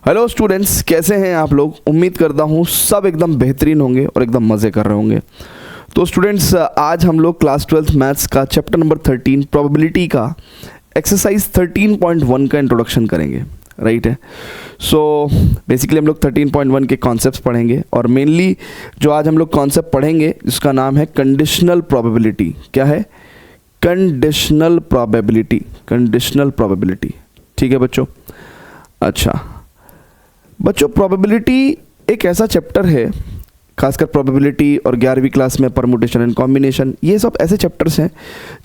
Hello students, कैसे हैं आप लोग। उम्मीद करता हूँ सब एकदम बेहतरीन होंगे और एकदम मज़े कर रहे होंगे। तो स्टूडेंट्स, आज हम लोग क्लास 12th मैथ्स का चैप्टर नंबर 13 प्रोबेबिलिटी का एक्सरसाइज 13.1 का इंट्रोडक्शन करेंगे। राइट है। सो बेसिकली हम लोग 13.1 के कॉन्सेप्ट्स पढ़ेंगे और मेनली जो आज हम लोग कॉन्सेप्ट पढ़ेंगे जिसका नाम है कंडीशनल प्रोबेबिलिटी। क्या है? Conditional probability. Conditional probability. ठीक है बच्चों। अच्छा बच्चों, प्रोबेबिलिटी एक ऐसा चैप्टर है, खासकर प्रोबेबिलिटी और 11वीं क्लास में परमुटेशन एंड कॉम्बिनेशन, ये सब ऐसे चैप्टर्स हैं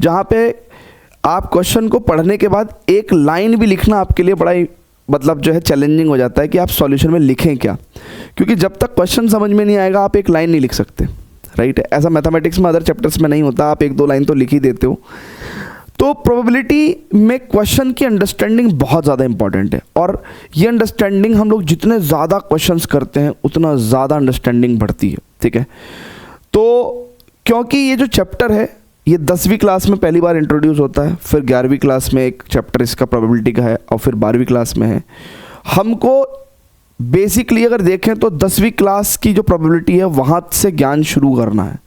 जहाँ पे आप क्वेश्चन को पढ़ने के बाद एक लाइन भी लिखना आपके लिए बड़ा ही मतलब जो है चैलेंजिंग हो जाता है कि आप सॉल्यूशन में लिखें क्या, क्योंकि जब तक क्वेश्चन समझ में नहीं आएगा आप एक लाइन नहीं लिख सकते। राइट है। ऐसा मैथमेटिक्स में अदर चैप्टर्स में नहीं होता, आप एक दो लाइन तो लिख ही देते हो। तो प्रोबेबिलिटी में क्वेश्चन की अंडरस्टैंडिंग बहुत ज़्यादा इंपॉर्टेंट है और ये अंडरस्टैंडिंग हम लोग जितने ज़्यादा क्वेश्चंस करते हैं उतना ज़्यादा अंडरस्टैंडिंग बढ़ती है। ठीक है। तो क्योंकि ये जो चैप्टर है ये 10वीं क्लास में पहली बार इंट्रोड्यूस होता है, फिर 11वीं क्लास में एक चैप्टर इसका प्रोबेबिलिटी का है और फिर 12वीं क्लास में है। हमको बेसिकली अगर देखें तो 10वीं क्लास की जो प्रोबेबिलिटी है वहाँ से ज्ञान शुरू करना है।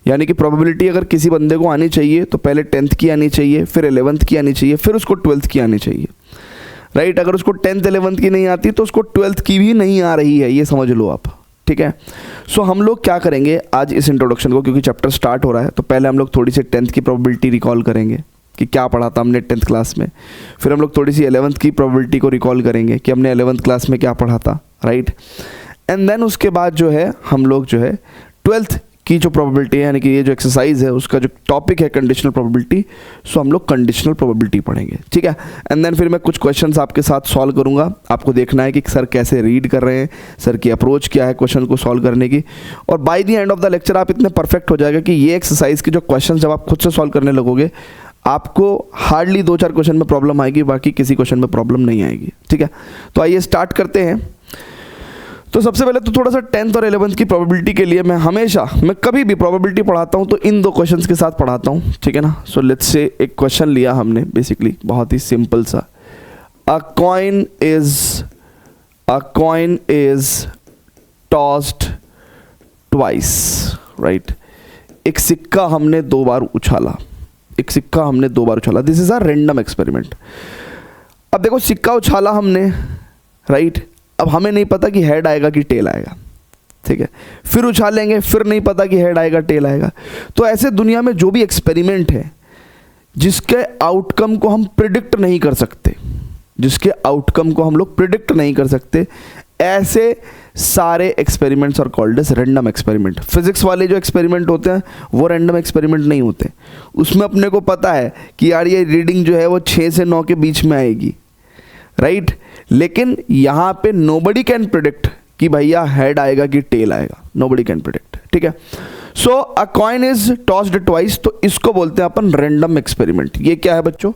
यानी कि प्रोबेबिलिटी अगर किसी बंदे को आनी चाहिए तो पहले 10th की आनी चाहिए, फिर 11th की आनी चाहिए, फिर उसको 12th की आनी चाहिए। राइट। अगर उसको 10th 11th की नहीं आती तो उसको 12th की भी नहीं आ रही है, ये समझ लो आप। ठीक है। सो हम लोग क्या करेंगे आज इस इंट्रोडक्शन को, क्योंकि चैप्टर स्टार्ट हो रहा है तो पहले हम लोग थोड़ी सी 10th की प्रोबेबिलिटी रिकॉल करेंगे कि क्या पढ़ा था हमने 10th क्लास में। फिर हम लोग थोड़ी सी 11th की प्रोबेबिलिटी को रिकॉल करेंगे कि हमने 11th क्लास में क्या पढ़ा था। राइट। एंड देन उसके बाद जो है हम लोग जो है 12th की जो प्रोबेबिलिटी है, यानी कि ये जो एक्सरसाइज है उसका जो टॉपिक है कंडीशनल प्रोबेबिलिटी, सो हम लोग कंडीशनल प्रोबेबिलिटी पढ़ेंगे। ठीक है। एंड देन फिर मैं कुछ क्वेश्चंस आपके साथ सॉल्व करूंगा। आपको देखना है कि सर कैसे रीड कर रहे हैं, सर की अप्रोच क्या है क्वेश्चन को सॉल्व करने की, और by the end of the lecture आप इतने परफेक्ट हो जाएगा कि ये एक्सरसाइज की जो क्वेश्चन जब आप खुद से सॉल्व करने लगोगे आपको हार्डली 2-4 क्वेश्चन में प्रॉब्लम आएगी, बाकी किसी क्वेश्चन में प्रॉब्लम नहीं आएगी। ठीक है। तो आइए स्टार्ट करते हैं। तो सबसे पहले तो थोड़ा सा 10th और 11th की प्रोबेबिलिटी के लिए मैं कभी भी प्रोबेबिलिटी पढ़ाता हूँ तो इन दो क्वेश्चंस के साथ पढ़ाता हूँ। ठीक है ना। सो लेट्स से एक क्वेश्चन लिया हमने, बेसिकली बहुत ही सिंपल सा। A coin is tossed twice. Right. एक सिक्का हमने 2 बार उछाला। This is a random experiment. अब देखो सिक्का उछाला हमने, राइट। अब हमें नहीं पता कि हेड आएगा कि टेल आएगा। ठीक है। फिर उछालेंगे, फिर नहीं पता कि हेड आएगा टेल आएगा। तो ऐसे दुनिया में जो भी एक्सपेरिमेंट है जिसके आउटकम को हम प्रिडिक्ट नहीं कर सकते, ऐसे सारे experiments are called as random experiment. Physics वाले जो एक्सपेरिमेंट होते हैं वो रैंडम एक्सपेरिमेंट नहीं होते। उसमें अपने को पता है कि यार ये रीडिंग जो है वो 6 से 9 के बीच में आएगी। राइट। लेकिन यहाँ पे नोबडी कैन प्रिडिक्ट कि भैया हेड आएगा कि टेल आएगा। Nobody can predict. ठीक है। So a coin is tossed twice, तो इसको बोलते हैं अपन रैंडम एक्सपेरिमेंट। ये क्या है बच्चों?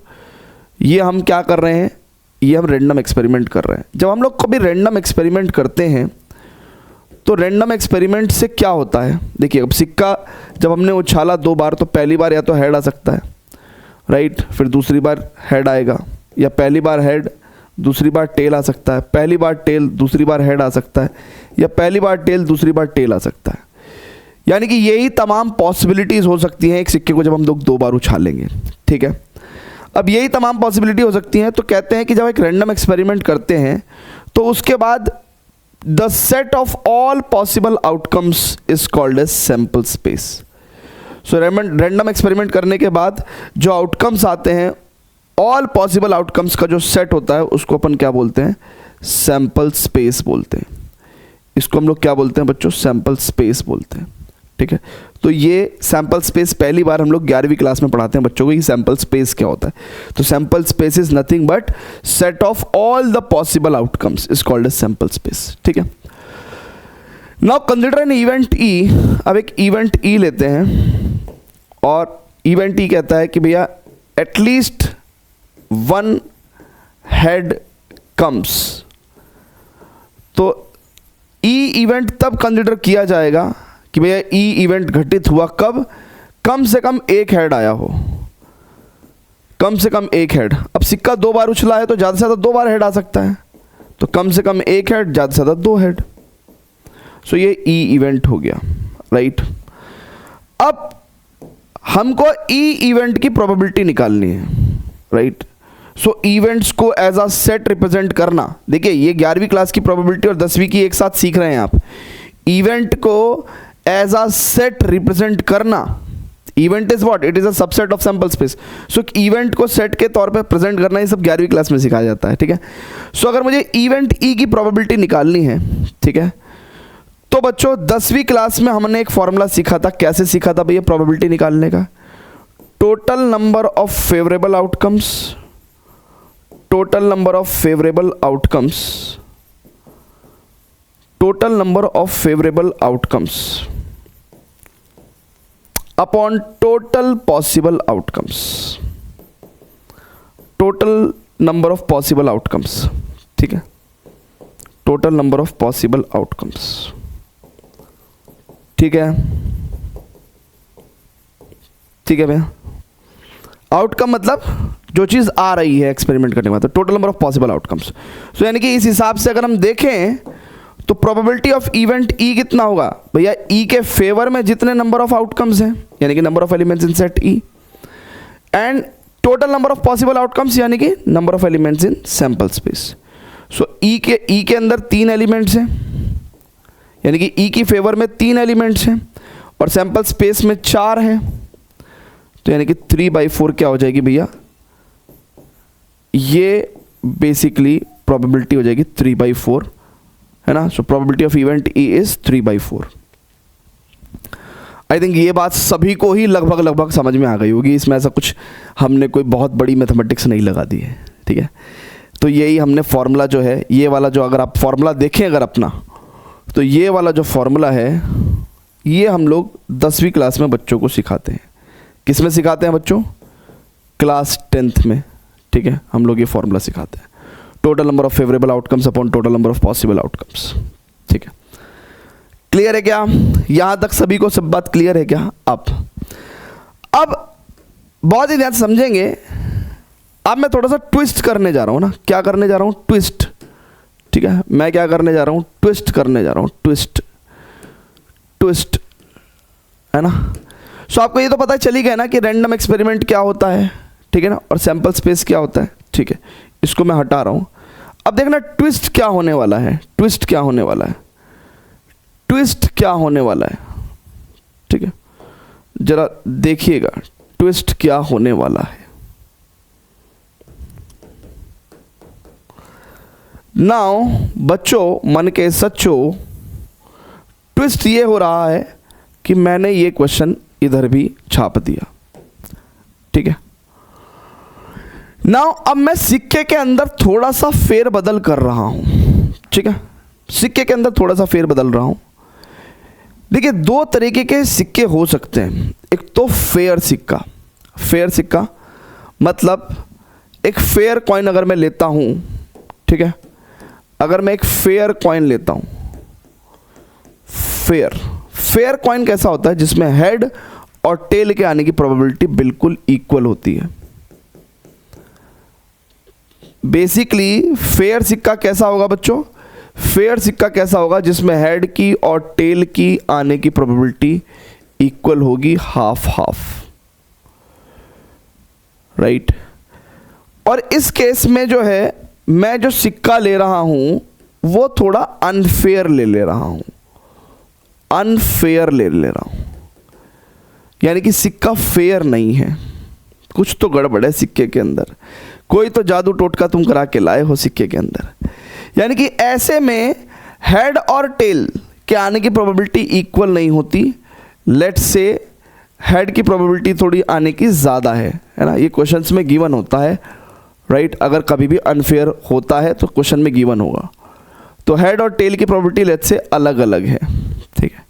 ये हम क्या कर रहे हैं? ये हम रैंडम एक्सपेरिमेंट कर रहे हैं। जब हम लोग कभी रैंडम एक्सपेरिमेंट करते हैं तो रैंडम एक्सपेरिमेंट से क्या होता है, देखिए अब सिक्का जब हमने उछाला 2 बार तो पहली बार या तो हेड आ सकता है, राइट। फिर दूसरी बार हेड आएगा, या पहली बार हेड दूसरी बार टेल आ सकता है, पहली बार टेल दूसरी बार हेड आ सकता है, या पहली बार टेल दूसरी बार टेल आ सकता है। यानी कि यही तमाम पॉसिबिलिटीज़ हो सकती हैं एक सिक्के को जब हम लोग 2 बार उछालेंगे। ठीक है। अब यही तमाम पॉसिबिलिटी हो सकती हैं, तो कहते हैं कि जब एक रैंडम एक्सपेरिमेंट करते हैं तो उसके बाद the set of all possible outcomes is called as sample space. So random experiment करने के बाद जो आउटकम्स आते हैं, ऑल पॉसिबल आउटकम्स का जो सेट होता है उसको अपन क्या बोलते हैं? सैंपल स्पेस बोलते हैं। इसको हम लोग क्या बोलते हैं बच्चों? सैंपल स्पेस बोलते हैं। ठीक है। तो ये सैंपल स्पेस पहली बार हम लोग 11वीं क्लास में पढ़ाते हैं बच्चों को कि सैंपल स्पेस क्या होता है। तो sample space is nothing but set of all the possible outcomes is called as sample space. ठीक है। Now consider an event E. अब एक इवेंट ई लेते हैं और इवेंट ई कहता है कि भैया एटलीस्ट 1 हेड कम्स। तो ई इवेंट तब कंसिडर किया जाएगा कि भैया ई इवेंट घटित हुआ कब? कम से कम 1 हेड आया हो। कम से कम 1 हेड। अब सिक्का 2 बार उछला है तो ज़्यादा से ज़्यादा 2 बार हेड आ सकता है। तो कम से कम एक हेड, ज़्यादा से ज़्यादा 2 हेड। सो ये ई इवेंट हो गया, राइट। अब हमको ई इवेंट की प्रोबेबिलिटी निकालनी है, राइट। सो इवेंट्स को एज अ सेट रिप्रेजेंट करना, देखिए ये 11वीं क्लास की प्रोबेबिलिटी और 10वीं की एक साथ सीख रहे हैं आप। इवेंट को एज अ सेट रिप्रेजेंट करना, event is what, it is a subset of sample space. So event को सेट के तौर पे प्रेजेंट करना, ये सब 11वीं क्लास में सिखाया जाता है, ठीक है। सो अगर मुझे इवेंट ई की प्रोबेबिलिटी निकालनी है, ठीक है, तो बच्चों 10वीं क्लास में हमने एक फॉर्मूला सीखा था। कैसे सीखा था भैया प्रोबेबिलिटी निकालने का? Total number of favourable outcomes, total number of favourable outcomes, total number of favourable outcomes upon total possible outcomes, total number of possible outcomes, ठीक है, total number of possible outcomes, ठीक है, ठीक है भैया। आउटकम मतलब जो चीज़ आ रही है एक्सपेरिमेंट करने के बाद, तो total number of possible outcomes. So यानी कि इस हिसाब से अगर हम देखें तो प्रोबेबिलिटी ऑफ इवेंट ई कितना होगा भैया? ई के फेवर में जितने नंबर ऑफ आउटकम्स हैं, यानी कि number of elements in set E, and total number of possible outcomes यानी कि number of elements in sample space. So E के अंदर 3 एलिमेंट्स हैं, यानी कि ई की फेवर में 3 एलिमेंट्स हैं और सैंपल स्पेस में 4 हैं, तो यानी कि 3/4 क्या हो जाएगी भैया? ये बेसिकली प्रोबेबिलिटी हो जाएगी 3/4, है ना। So probability of event E is 3/4। I think ये बात सभी को ही लगभग समझ में आ गई होगी। इसमें ऐसा कुछ हमने कोई बहुत बड़ी मैथमेटिक्स नहीं लगा दी है, ठीक है। तो यही हमने फॉर्मूला जो है, ये वाला जो, अगर आप फॉर्मूला देखें अगर अपना, तो ये वाला जो फॉर्मूला है ये हम लोग 10वीं क्लास में बच्चों को सिखाते हैं। किस में सिखाते हैं बच्चों? क्लास 10th में, ठीक है, हम लोग ये फॉर्मूला सिखाते हैं। Total number of favourable outcomes upon total number of possible outcomes, ठीक है। क्लियर है क्या? यहां तक सभी को सब बात क्लियर है क्या? अब बहुत ही ध्यान से समझेंगे। अब मैं थोड़ा सा ट्विस्ट करने जा रहा हूं ना। क्या करने जा रहा हूं? ट्विस्ट, ठीक है। मैं क्या करने जा रहा हूं? ट्विस्ट करने जा रहा हूं, ट्विस्ट, ट्विस्ट, है ना। सो आपको ये तो पता चल ही गया ना कि रैंडम एक्सपेरिमेंट क्या होता है, ठीक है ना, और सैंपल स्पेस क्या होता है, ठीक है। इसको मैं हटा रहा हूं। अब देखना ट्विस्ट क्या होने वाला है, ट्विस्ट क्या होने वाला है, ट्विस्ट क्या होने वाला है, ठीक है। जरा देखिएगा ट्विस्ट क्या होने वाला है। नाउ बच्चों, मन के सच्चों, ट्विस्ट ये हो रहा है कि मैंने ये क्वेश्चन इधर भी छाप दिया, ठीक है। नाउ अब मैं सिक्के के अंदर थोड़ा सा फेर बदल कर रहा हूं, ठीक है। सिक्के के अंदर थोड़ा सा फेर बदल रहा हूं। देखिए 2 तरीके के सिक्के हो सकते हैं। एक तो फेयर सिक्का, फेयर सिक्का मतलब एक फेयर कॉइन अगर मैं लेता हूं, ठीक है, अगर मैं एक फेयर कॉइन लेता हूं, फेयर कॉइन कैसा होता है? जिसमें हेड और टेल के आने की प्रोबेबिलिटी बिल्कुल इक्वल होती है। बेसिकली फेयर सिक्का कैसा होगा बच्चों? फेयर सिक्का कैसा होगा? जिसमें हेड की और टेल की आने की प्रोबेबिलिटी इक्वल होगी, हाफ हाफ, राइट। और इस केस में जो है, मैं जो सिक्का ले रहा हूं वो थोड़ा अनफेयर ले रहा हूं, अनफेयर ले रहा हूं, यानी कि सिक्का फेयर नहीं है। कुछ तो गड़बड़ है सिक्के के अंदर, कोई तो जादू टोटका तुम करा के लाए हो सिक्के के अंदर। यानी कि ऐसे में हेड और टेल के आने की प्रोबेबिलिटी इक्वल नहीं होती। लेट्स से हेड की प्रोबेबिलिटी थोड़ी आने की ज़्यादा है ना। ये क्वेश्चंस में गिवन होता है, राइट। अगर कभी भी अनफेयर होता है तो क्वेश्चन में गिवन होगा। तो हेड और टेल की प्रोबेबिलिटी लेट्स से अलग अलग है, ठीक है।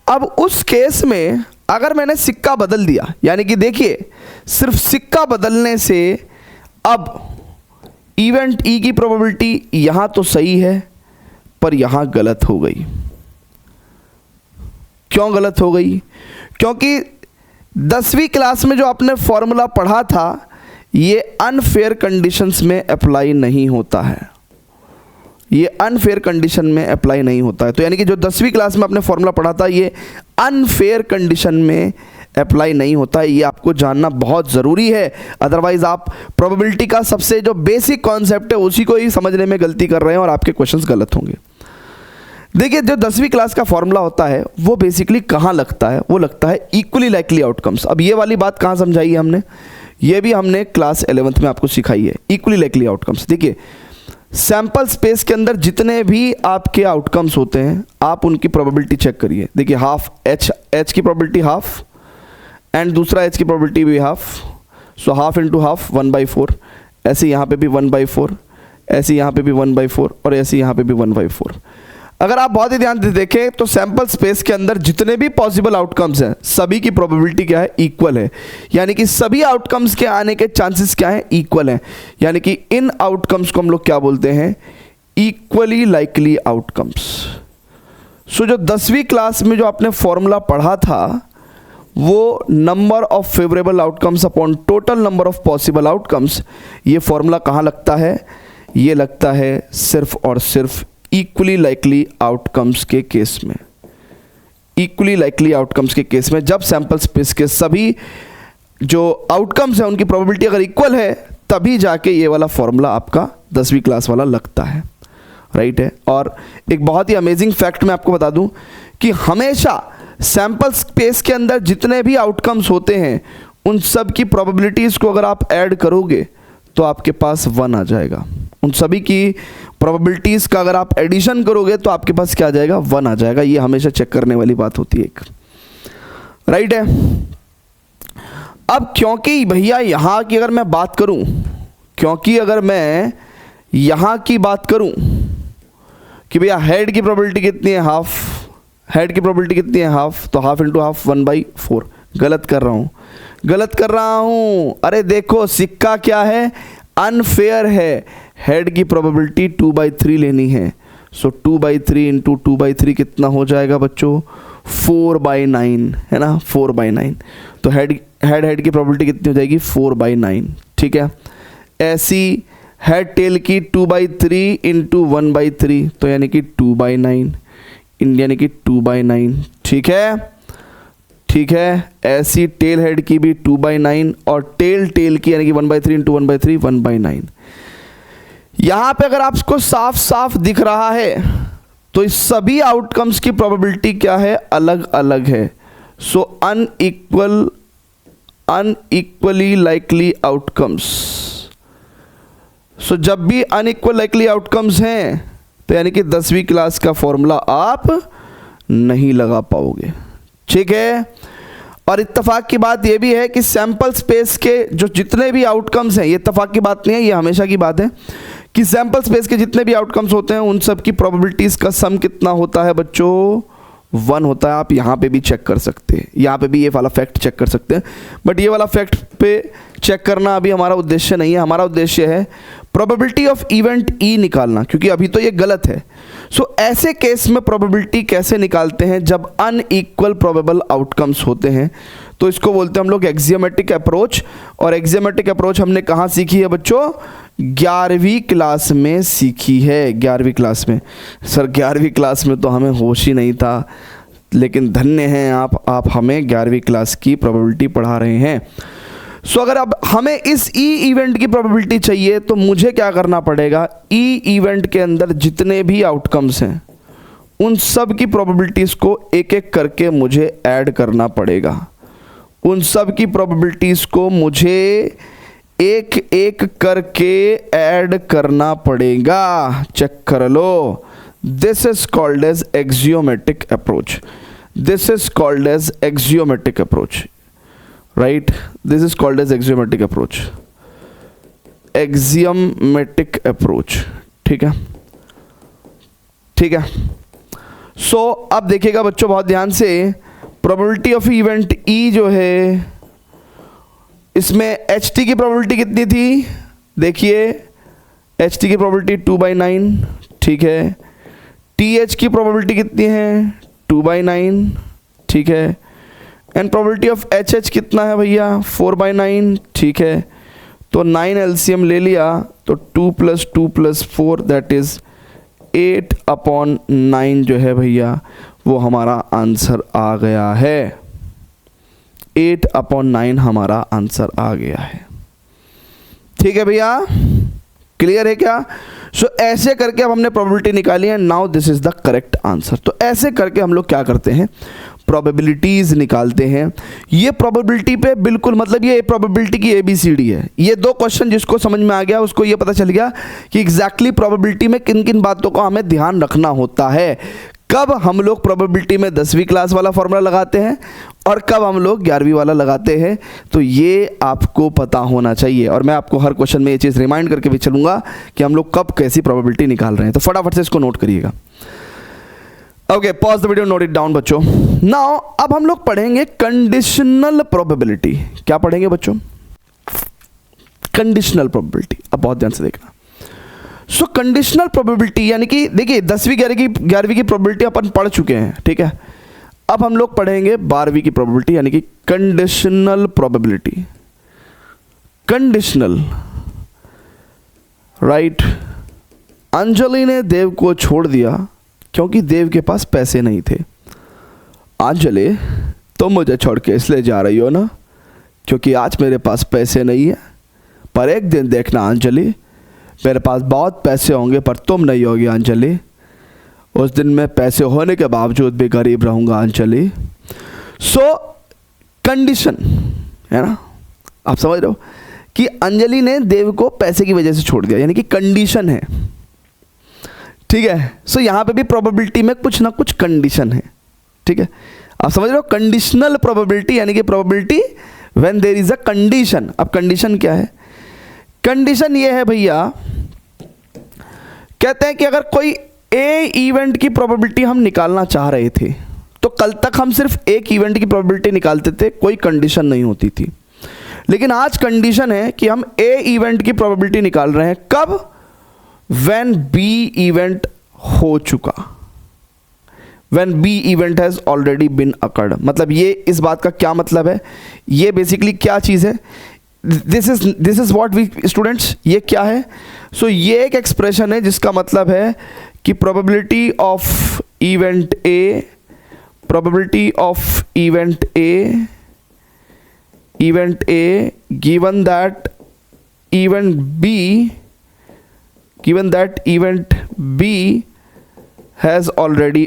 अब उस केस में अगर मैंने सिक्का बदल दिया, यानी कि देखिए सिर्फ सिक्का बदलने से अब इवेंट ई की प्रोबेबिलिटी यहां तो सही है पर यहां गलत हो गई। क्यों गलत हो गई? क्योंकि 10वीं क्लास में जो आपने फॉर्मूला पढ़ा था ये अनफेयर कंडीशंस में अप्लाई नहीं होता है। ये अनफेयर कंडीशन में अप्लाई नहीं होता है। तो यानी कि जो 10वीं क्लास में आपने फॉर्मूला पढ़ा था ये अनफेयर कंडीशन में अप्लाई नहीं होता है, ये आपको जानना बहुत ज़रूरी है। अदरवाइज आप प्रोबेबिलिटी का सबसे जो बेसिक कॉन्सेप्ट है उसी को ही समझने में गलती कर रहे हैं और आपके क्वेश्चंस गलत होंगे। देखिए, जो 10वीं क्लास का फॉर्मूला होता है वो बेसिकली कहाँ लगता है, वो लगता है इक्वली लाइकली आउटकम्स। अब ये वाली बात कहाँ समझाई है हमने, ये भी हमने क्लास 11th में आपको सिखाई है, इक्वली लाइकली आउटकम्स। देखिए, सैंपल स्पेस के अंदर जितने भी आपके आउटकम्स होते हैं आप उनकी प्रोबेबिलिटी चेक करिए। देखिए, हाफ एच की प्रोबेबिलिटी हाफ एंड दूसरा एच की प्रोबेबिलिटी भी half, so half into half 1/4। ऐसे यहाँ पे भी 1/4, ऐसे यहाँ पे भी 1/4 और ऐसे यहाँ पे भी 1/4। अगर आप बहुत ही ध्यान से देखें तो सैंपल स्पेस के अंदर जितने भी पॉसिबल आउटकम्स हैं सभी की प्रोबेबिलिटी क्या है, इक्वल है। यानी कि सभी आउटकम्स के आने के चांसेस क्या हैं, इक्वल हैं। यानी कि इन आउटकम्स को हम लोग क्या बोलते हैं, इक्वली लाइकली आउटकम्स। सो जो 10वीं क्लास में जो आपने फॉर्मूला पढ़ा था वो number of favourable outcomes upon total number of possible outcomes, ये फॉर्मूला कहाँ लगता है, ये लगता है सिर्फ और सिर्फ इक्वली लाइकली आउटकम्स के केस में। इक्वली लाइकली आउटकम्स के केस में जब सैंपल स्पेस के सभी जो आउटकम्स हैं उनकी प्रोबेबिलिटी अगर इक्वल है तभी जाके ये वाला फॉर्मूला आपका 10वीं क्लास वाला लगता है, राइट है। और एक बहुत ही अमेजिंग फैक्ट मैं आपको बता दूं कि हमेशा सैंपल स्पेस के अंदर जितने भी आउटकम्स होते हैं उन सब की प्रोबेबिलिटीज़ को अगर आप ऐड करोगे तो आपके पास 1 आ जाएगा। उन सभी की प्रोबेबिलिटीज़ का अगर आप एडिशन करोगे तो आपके पास क्या आ जाएगा, 1 आ जाएगा। ये हमेशा चेक करने वाली बात होती है एक, राइट है। अब क्योंकि भैया यहाँ की अगर मैं बात करूँ, क्योंकि अगर मैं यहाँ की बात करूँ कि भैया हेड की प्रोबेबिलिटी कितनी है, हाफ, हेड की प्रोबेबिलिटी कितनी है, हाफ, तो हाफ इंटू हाफ 1/4। गलत कर रहा हूँ, गलत कर रहा हूँ। अरे देखो सिक्का क्या है, अनफेयर है। हेड की प्रोबेबिलिटी 2/3 लेनी है। सो 2/3 इंटू 2/3 कितना हो जाएगा बच्चों, 4/9 है ना, 4/9। तो हेड की प्रोबेबिलिटी कितनी हो जाएगी, 4/9, ठीक है। ऐसी हेड टेल की 2/3 इंटू 1/3 तो यानी कि 2/9, यानी कि 2/9, ठीक है, ठीक है। ऐसी टेल हेड की भी 2/9 और टेल की यानी कि 1/3 इंटू 1/3 1/9। यहां पे अगर आपको साफ साफ दिख रहा है तो इस सभी आउटकम्स की प्रोबेबिलिटी क्या है, अलग अलग है। सो अनइक्वली लाइकली आउटकम्स। सो जब भी अनइक्वल लाइकली आउटकम्स हैं तो यानी कि 10वीं क्लास का फॉर्मूला आप नहीं लगा पाओगे, ठीक है। और इत्तेफाक की बात यह भी है कि सैंपल स्पेस के जो जितने भी आउटकम्स हैं, ये इत्तेफाक की बात नहीं है, ये हमेशा की बात है कि सैंपल स्पेस के जितने भी आउटकम्स होते हैं उन सब की प्रोबेबिलिटीज का सम कितना होता है बच्चों, 1 होता है। आप यहाँ पे भी चेक कर सकते हैं, यहाँ पे भी ये वाला फैक्ट चेक कर सकते हैं, बट ये वाला फैक्ट पे चेक करना अभी हमारा उद्देश्य नहीं है। हमारा उद्देश्य है प्रोबेबिलिटी ऑफ इवेंट ई निकालना, क्योंकि अभी तो ये गलत है। सो ऐसे केस में प्रोबेबिलिटी कैसे निकालते हैं जब अनइक्वल प्रोबेबल आउटकम्स होते हैं, तो इसको बोलते हैं हम लोग एक्सियोमेटिक अप्रोच। और एक्सियोमेटिक अप्रोच हमने कहाँ सीखी है बच्चों, 11वीं क्लास में सीखी है। 11वीं क्लास में, सर 11वीं क्लास में तो हमें होश ही नहीं था, लेकिन धन्य हैं आप हमें 11वीं क्लास की प्रोबेबिलिटी पढ़ा रहे हैं। सो अगर अब हमें इस ई इवेंट की प्रोबेबिलिटी चाहिए तो मुझे क्या करना पड़ेगा, ई इवेंट के अंदर जितने भी आउटकम्स हैं उन सब की प्रोबेबिलिटीज़ को एक एक करके मुझे ऐड करना पड़ेगा। उन सब की प्रोबेबिलिटीज़ को मुझे एक एक करके ऐड करना पड़ेगा। चेक कर लो, this is called as axiomatic approach. This is called as axiomatic approach, right. This is called as axiomatic approach, axiomatic approach, ठीक है, ठीक है। सो अब देखिएगा बच्चों बहुत ध्यान से, प्रोबेबिलिटी ऑफ इवेंट ई जो है इसमें एच टी की प्रोबेबिलिटी कितनी थी, देखिए एच टी की प्रोबेबिलिटी 2/9, ठीक है। टी एच की प्रोबेबिलिटी कितनी है, 2/9, ठीक है। And probability of H H कितना है भैया, 4/9, ठीक है। तो 9 एलसीएम ले लिया तो 2 + 2 + 4 दैट इज 8/9 जो है भैया वो हमारा आंसर आ गया है। 8/9 हमारा आंसर आ गया है। ठीक है भैया, क्लियर है क्या? सो ऐसे करके अब हमने प्रोबेबिलिटी निकाली है। Now this is the correct answer. तो ऐसे करके हम लोग क्या करते हैं, प्रोबेबिलिटीज निकालते हैं। ये प्रोबेबिलिटी पे बिल्कुल मतलब ये प्रोबेबिलिटी की ABCD है। ये दो क्वेश्चन जिसको समझ में आ गया उसको ये पता चल गया कि एग्जैक्टली प्रोबेबिलिटी में किन किन बातों का हमें ध्यान रखना होता है। कब हम लोग प्रोबेबिलिटी में 10वीं क्लास वाला फॉर्मूला लगाते हैं और कब हम लोग 11वीं वाला लगाते हैं, तो ये आपको पता होना चाहिए। और मैं आपको हर क्वेश्चन में ये चीज़ रिमाइंड करके भी चलूंगा कि हम लोग कब कैसी प्रोबेबिलिटी निकाल रहे हैं। तो फटाफट से इसको नोट करिएगा। Okay, pause the video, note it down बच्चों। नाउ अब हम लोग पढ़ेंगे कंडीशनल प्रोबेबिलिटी। क्या पढ़ेंगे बच्चों? Conditional probability. अब बहुत ध्यान से देखना। सो कंडीशनल प्रोबेबिलिटी यानी कि देखिए 10वीं 11वीं की प्रोबेबिलिटी अपन पढ़ चुके हैं, ठीक है। अब हम लोग पढ़ेंगे 12वीं की प्रोबेबिलिटी यानी कि conditional probability. Conditional, right. Anjali ने देव को छोड़ दिया क्योंकि देव के पास पैसे नहीं थे। अंजलि, तुम मुझे छोड़ के इसलिए जा रही हो ना क्योंकि आज मेरे पास पैसे नहीं है, पर एक दिन देखना अंजलि, मेरे पास बहुत पैसे होंगे पर तुम नहीं होगी अंजलि। उस दिन मैं पैसे होने के बावजूद भी गरीब रहूँगा अंजलि। सो कंडीशन है ना, आप समझ रहे हो कि अंजलि ने देव को पैसे की वजह से छोड़ दिया, यानी कि कंडीशन है, ठीक है। सो यहाँ पे भी प्रोबेबिलिटी में कुछ ना कुछ कंडीशन है, ठीक है। आप समझ रहे हो, कंडीशनल प्रोबेबिलिटी यानी कि probability when there is a condition. अब कंडीशन क्या है? कंडीशन ये है भैया, कहते हैं कि अगर कोई ए इवेंट की प्रोबेबिलिटी हम निकालना चाह रहे थे तो कल तक हम सिर्फ एक इवेंट की प्रोबेबिलिटी निकालते थे, कोई कंडीशन नहीं होती थी। लेकिन आज कंडीशन है कि हम ए इवेंट की प्रोबेबिलिटी निकाल रहे हैं। कब? व्हेन बी इवेंट हो चुका, when B event has already been occurred. मतलब ये इस बात का क्या मतलब है, ये बेसिकली क्या चीज़ है, this is what we students, ये क्या है? सो ये एक एक्सप्रेशन है जिसका मतलब है कि probability of event A, probability of event A given that event B has already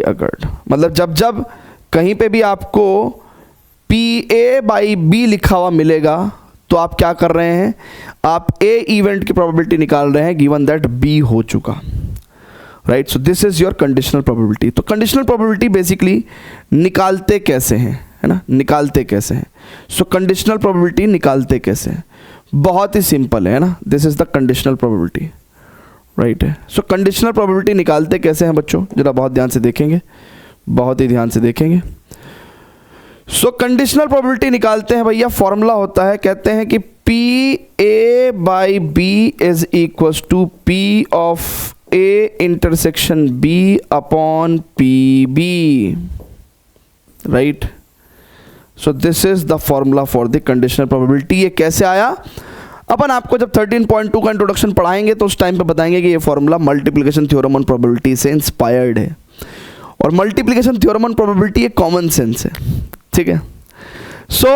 occurred, मतलब जब कहीं पे भी आपको PA/B लिखा हुआ मिलेगा तो आप क्या कर रहे हैं, आप ए इवेंट की प्रोबेबिलिटी निकाल रहे हैं गिवन दैट बी हो चुका, right. So this is your conditional probability. तो कंडीशनल प्रोबेबिलिटी बेसिकली निकालते कैसे हैं, है ना, निकालते कैसे हैं। सो कंडीशनल प्रोबेबिलिटी निकालते कैसे हैं, बहुत ही सिंपल है ना। This is the conditional probability, right है। सो कंडीशनल प्रोबेबिलिटी निकालते कैसे हैं बच्चों, जरा बहुत ध्यान से देखेंगे, बहुत ही ध्यान से देखेंगे। सो कंडीशनल प्रोबेबिलिटी निकालते हैं भैया, फॉर्मूला होता है, कहते हैं कि PA/B is equals to P of A intersection B upon PB, right. So this is the formula for the conditional probability. ये कैसे आया, अपन आपको जब 13.2 का इंट्रोडक्शन पढ़ाएंगे तो उस टाइम पे बताएंगे कि ये formula multiplication theorem on probability से इंस्पायर्ड है। और मल्टीप्लिकेशन थ्योरम ऑन प्रोबेबिलिटी एक कॉमन सेंस है, ठीक है। सो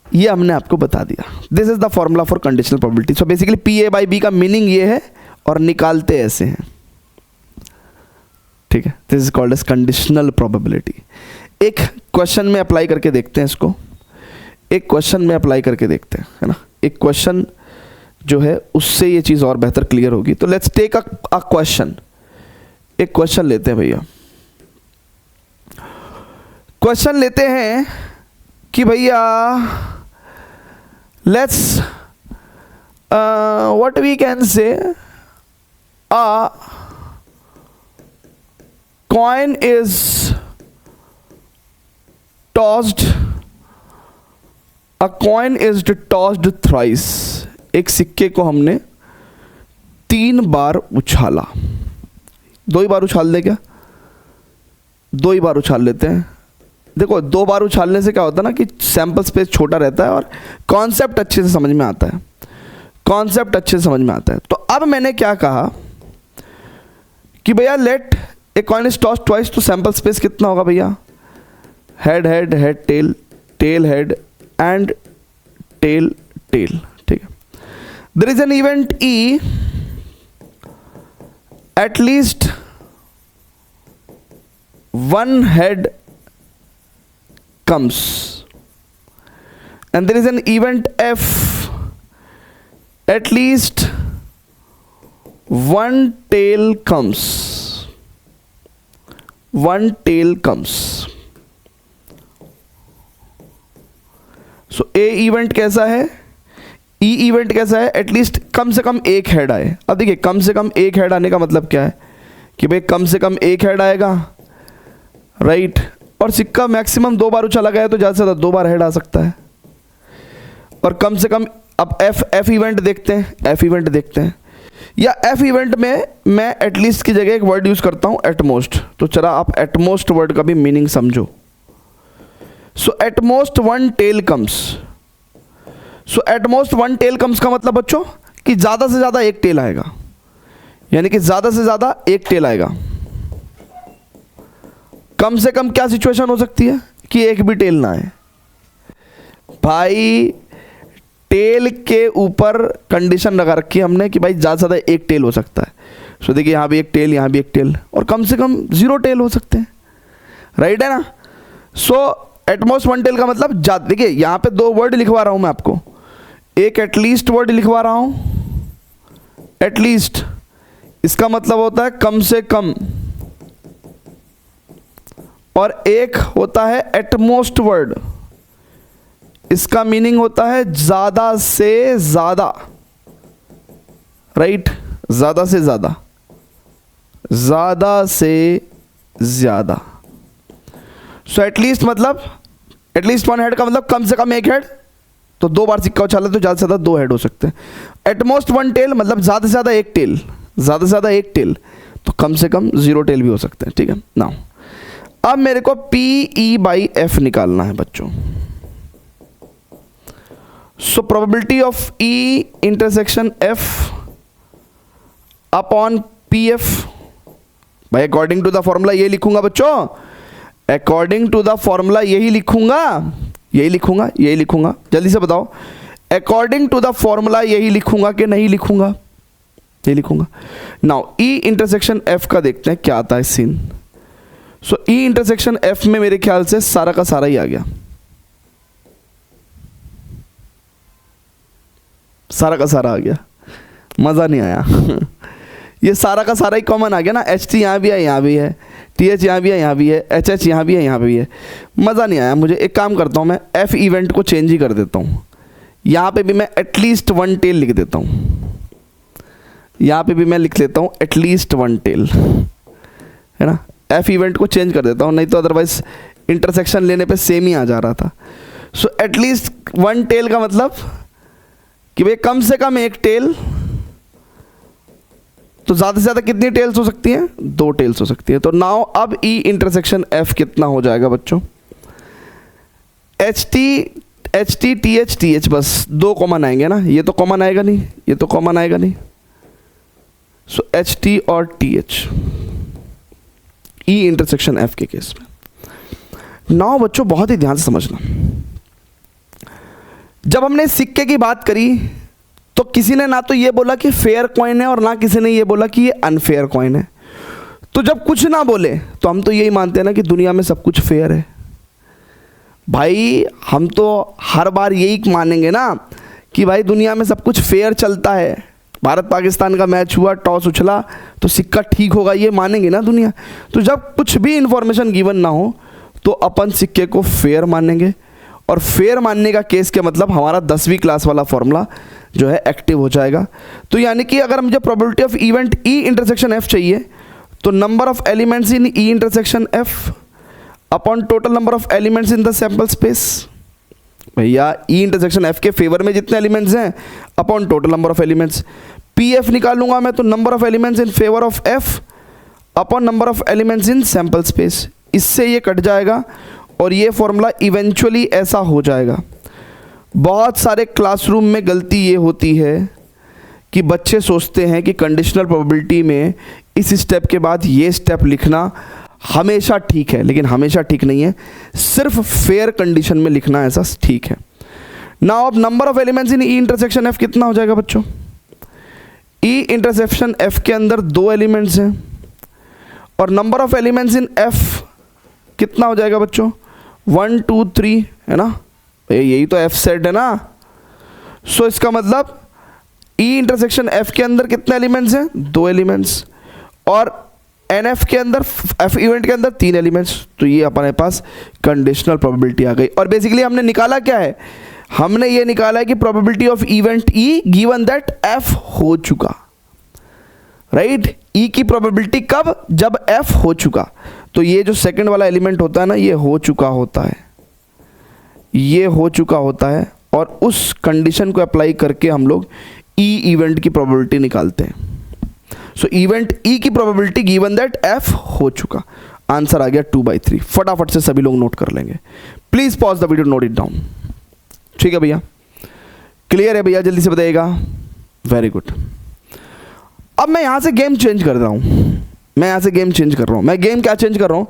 ये हमने आपको बता दिया, this is the formula for conditional probability. So basically PA/B का मीनिंग ये है और निकालते ऐसे हैं, ठीक है। This is called as conditional probability. एक क्वेश्चन में अप्लाई करके देखते हैं इसको, एक क्वेश्चन में अप्लाई करके देखते हैं, है ना। एक क्वेश्चन जो है उससे ये चीज़ और बेहतर क्लियर होगी। तो लेट्स टेक अ क्वेश्चन, एक क्वेश्चन लेते हैं भैया। क्वेश्चन लेते हैं कि भैया let's what we can say a coin is tossed, a coin is tossed thrice. एक सिक्के को हमने 3 बार उछाला, 2 ही बार उछाल दे क्या, 2 ही बार उछाल लेते हैं। देखो 2 बार उछालने से क्या होता है ना कि सैंपल स्पेस छोटा रहता है और कॉन्सेप्ट अच्छे से समझ में आता है। कॉन्सेप्ट अच्छे से समझ में आता है। तो अब मैंने क्या कहा कि भैया let a coin is tossed twice, तो सैंपल स्पेस कितना होगा भैया, head head head tail, tail head and tail tail, ठीक है। There is an event E, at least one head comes, and there is an event F, at least one tail comes, one tail comes. So A event कैसा है, E event कैसा है, at least कम से कम एक head आए। अब देखिए कम से कम एक हेड आने का मतलब क्या है कि भाई कम से कम एक हेड आएगा, राइट और सिक्का मैक्सिमम 2 बार उछाला गया है तो ज़्यादा से ज़्यादा 2 बार हेड आ सकता है। और कम से कम अब एफ इवेंट देखते हैं, एफ इवेंट देखते हैं, या एफ इवेंट में मैं एटलीस्ट की जगह एक वर्ड यूज़ करता हूँ एटमोस्ट। तो चला आप एटमोस्ट वर्ड का भी मीनिंग समझो। सो एटमोस्ट वन टेल कम्स, सो एटमोस्ट वन टेल कम्स का मतलब बच्चों कि ज़्यादा से ज़्यादा एक टेल आएगा, यानी कि ज़्यादा से ज़्यादा एक टेल आएगा। कम से कम क्या सिचुएशन हो सकती है कि एक भी टेल ना आए। भाई टेल के ऊपर कंडीशन लगा रखी है हमने कि भाई ज़्यादा से ज़्यादा एक टेल हो सकता है। सो देखिए यहाँ भी एक टेल, यहाँ भी एक टेल, और कम से कम 0 टेल हो सकते हैं, राइट है ना। सो एटमोस्ट वन टेल का मतलब देखिए यहाँ पे 2 वर्ड लिखवा रहा हूँ मैं आपको, एक एटलीस्ट वर्ड लिखवा रहा हूँ, एटलीस्ट इसका मतलब होता है कम से कम, और एक होता है एटमोस्ट वर्ड, इसका मीनिंग होता है ज्यादा से ज्यादा, राइट, ज्यादा से ज्यादा, ज्यादा से ज्यादा। सो एटलीस्ट मतलब एटलीस्ट वन हेड का मतलब कम से कम एक हेड, तो 2 बार सिक्का उछाला तो ज़्यादा से ज़्यादा 2 हेड हो सकते हैं। एटमोस्ट वन टेल मतलब ज़्यादा से ज़्यादा एक टेल, ज़्यादा से ज़्यादा एक टेल, तो कम से कम 0 टेल भी हो सकते हैं, ठीक है ना। अब मेरे को PE/F निकालना है बच्चों। So probability of E intersection F upon PF, भाई अकॉर्डिंग टू द फॉर्मूला ये लिखूंगा बच्चों, अकॉर्डिंग टू द फॉर्मूला यही लिखूंगा, यही लिखूंगा, यही लिखूंगा, जल्दी से बताओ, अकॉर्डिंग टू द फॉर्मूला यही लिखूंगा कि नहीं लिखूंगा, यही लिखूंगा। नाउ E इंटरसेक्शन F का देखते हैं क्या आता है सीन। सो E इंटरसेक्शन F में मेरे ख्याल से सारा का सारा ही आ गया, सारा का सारा आ गया, मज़ा नहीं आया ये सारा का सारा ही कॉमन आ गया ना, HT यहाँ भी है, यहाँ भी है, TH यहाँ भी है, यहाँ भी है, HH यहाँ भी है, यहाँ भी है, मज़ा नहीं आया मुझे। एक काम करता हूँ मैं F इवेंट को चेंज ही कर देता हूँ, यहाँ पे भी मैं एटलीस्ट वन टेल लिख देता हूँ, यहाँ पे भी मैं लिख लेता हूँ एटलीस्ट वन टेल, है ना। F इवेंट को चेंज कर देता हूँ, नहीं तो अदरवाइज इंटरसेक्शन लेने पे सेम ही आ जा रहा था। सो एटलीस्ट वन टेल का मतलब कि भाई कम से कम एक टेल, तो ज़्यादा से ज़्यादा कितनी टेल्स हो सकती हैं, 2 टेल्स हो सकती है। तो नाउ अब E इंटरसेक्शन F कितना हो जाएगा बच्चों, HT TH बस 2 कॉमन आएंगे ना, ये तो कॉमन आएगा नहीं, ये तो कॉमन आएगा नहीं। सो HT और TH E इंटरसेक्शन F के केस में। नाउ बच्चों बहुत ही ध्यान से समझना, जब हमने सिक्के की बात करी तो किसी ने ना तो ये बोला कि फेयर कॉइन है और ना किसी ने ये बोला कि ये अनफेयर कॉइन है। तो जब कुछ ना बोले तो हम तो यही मानते हैं ना कि दुनिया में सब कुछ फेयर है। भाई हम तो हर बार यही मानेंगे ना कि भाई दुनिया में सब कुछ फेयर चलता है। भारत पाकिस्तान का मैच हुआ, टॉस उछला तो सिक्का ठीक होगा, ये मानेंगे ना दुनिया। तो जब कुछ भी इंफॉर्मेशन गिवन ना हो तो अपन सिक्के को फेयर मानेंगे, और फेयर मानने का केस क्या मतलब हमारा 10वीं क्लास वाला फॉर्मूला जो है एक्टिव हो जाएगा। तो यानी कि अगर मुझे probability of event E intersection F चाहिए तो number of elements in E intersection F upon total number of elements in the sample space. भैया E इंटरसेक्शन F के फेवर में जितने एलिमेंट्स हैं upon total number of elements. PF निकालूंगा मैं तो number of elements in favour of F upon number of elements in sample space. इससे ये कट जाएगा और ये फॉर्मूला इवेंचुअली ऐसा हो जाएगा। बहुत सारे क्लासरूम में गलती ये होती है कि बच्चे सोचते हैं कि कंडीशनल प्रोबेबिलिटी में इस स्टेप के बाद ये स्टेप लिखना हमेशा ठीक है, लेकिन हमेशा ठीक नहीं है, सिर्फ फेयर कंडीशन में लिखना ऐसा ठीक है। नाउ अब number of elements in E intersection F कितना हो जाएगा बच्चों? ई इंटरसेक्शन एफ के अंदर 2 एलिमेंट्स हैं और number of elements in F कितना हो जाएगा बच्चों? 1 2 3 है ना, यही तो एफ सेट है ना। सो इसका मतलब ई इंटरसेक्शन एफ के अंदर कितने एलिमेंट्स हैं? 2 एलिमेंट्स, और एन एफ के अंदर, एफ इवेंट के अंदर 3 एलिमेंट्स। तो ये अपने पास कंडीशनल प्रोबेबिलिटी आ गई। और बेसिकली हमने निकाला क्या है? हमने ये निकाला है कि probability of event E given that F हो चुका, राइट। ई की प्रोबेबिलिटी कब? जब एफ हो चुका। तो ये जो सेकंड वाला एलिमेंट होता है ना, ये हो चुका होता है, ये हो चुका होता है, और उस कंडीशन को अप्लाई करके हम लोग ई इवेंट की प्रोबेबिलिटी निकालते हैं। सो इवेंट ई की प्रोबेबिलिटी गिवन दैट एफ हो चुका। आंसर आ गया 2/3। फटाफट से सभी लोग नोट कर लेंगे। Please pause the video, note it down. ठीक है भैया, क्लियर है भैया? जल्दी से बताइएगा। Very good. अब मैं यहां से गेम चेंज कर रहा हूं, मैं यहां से गेम चेंज कर रहा हूं। मैं गेम क्या चेंज कर रहा हूं?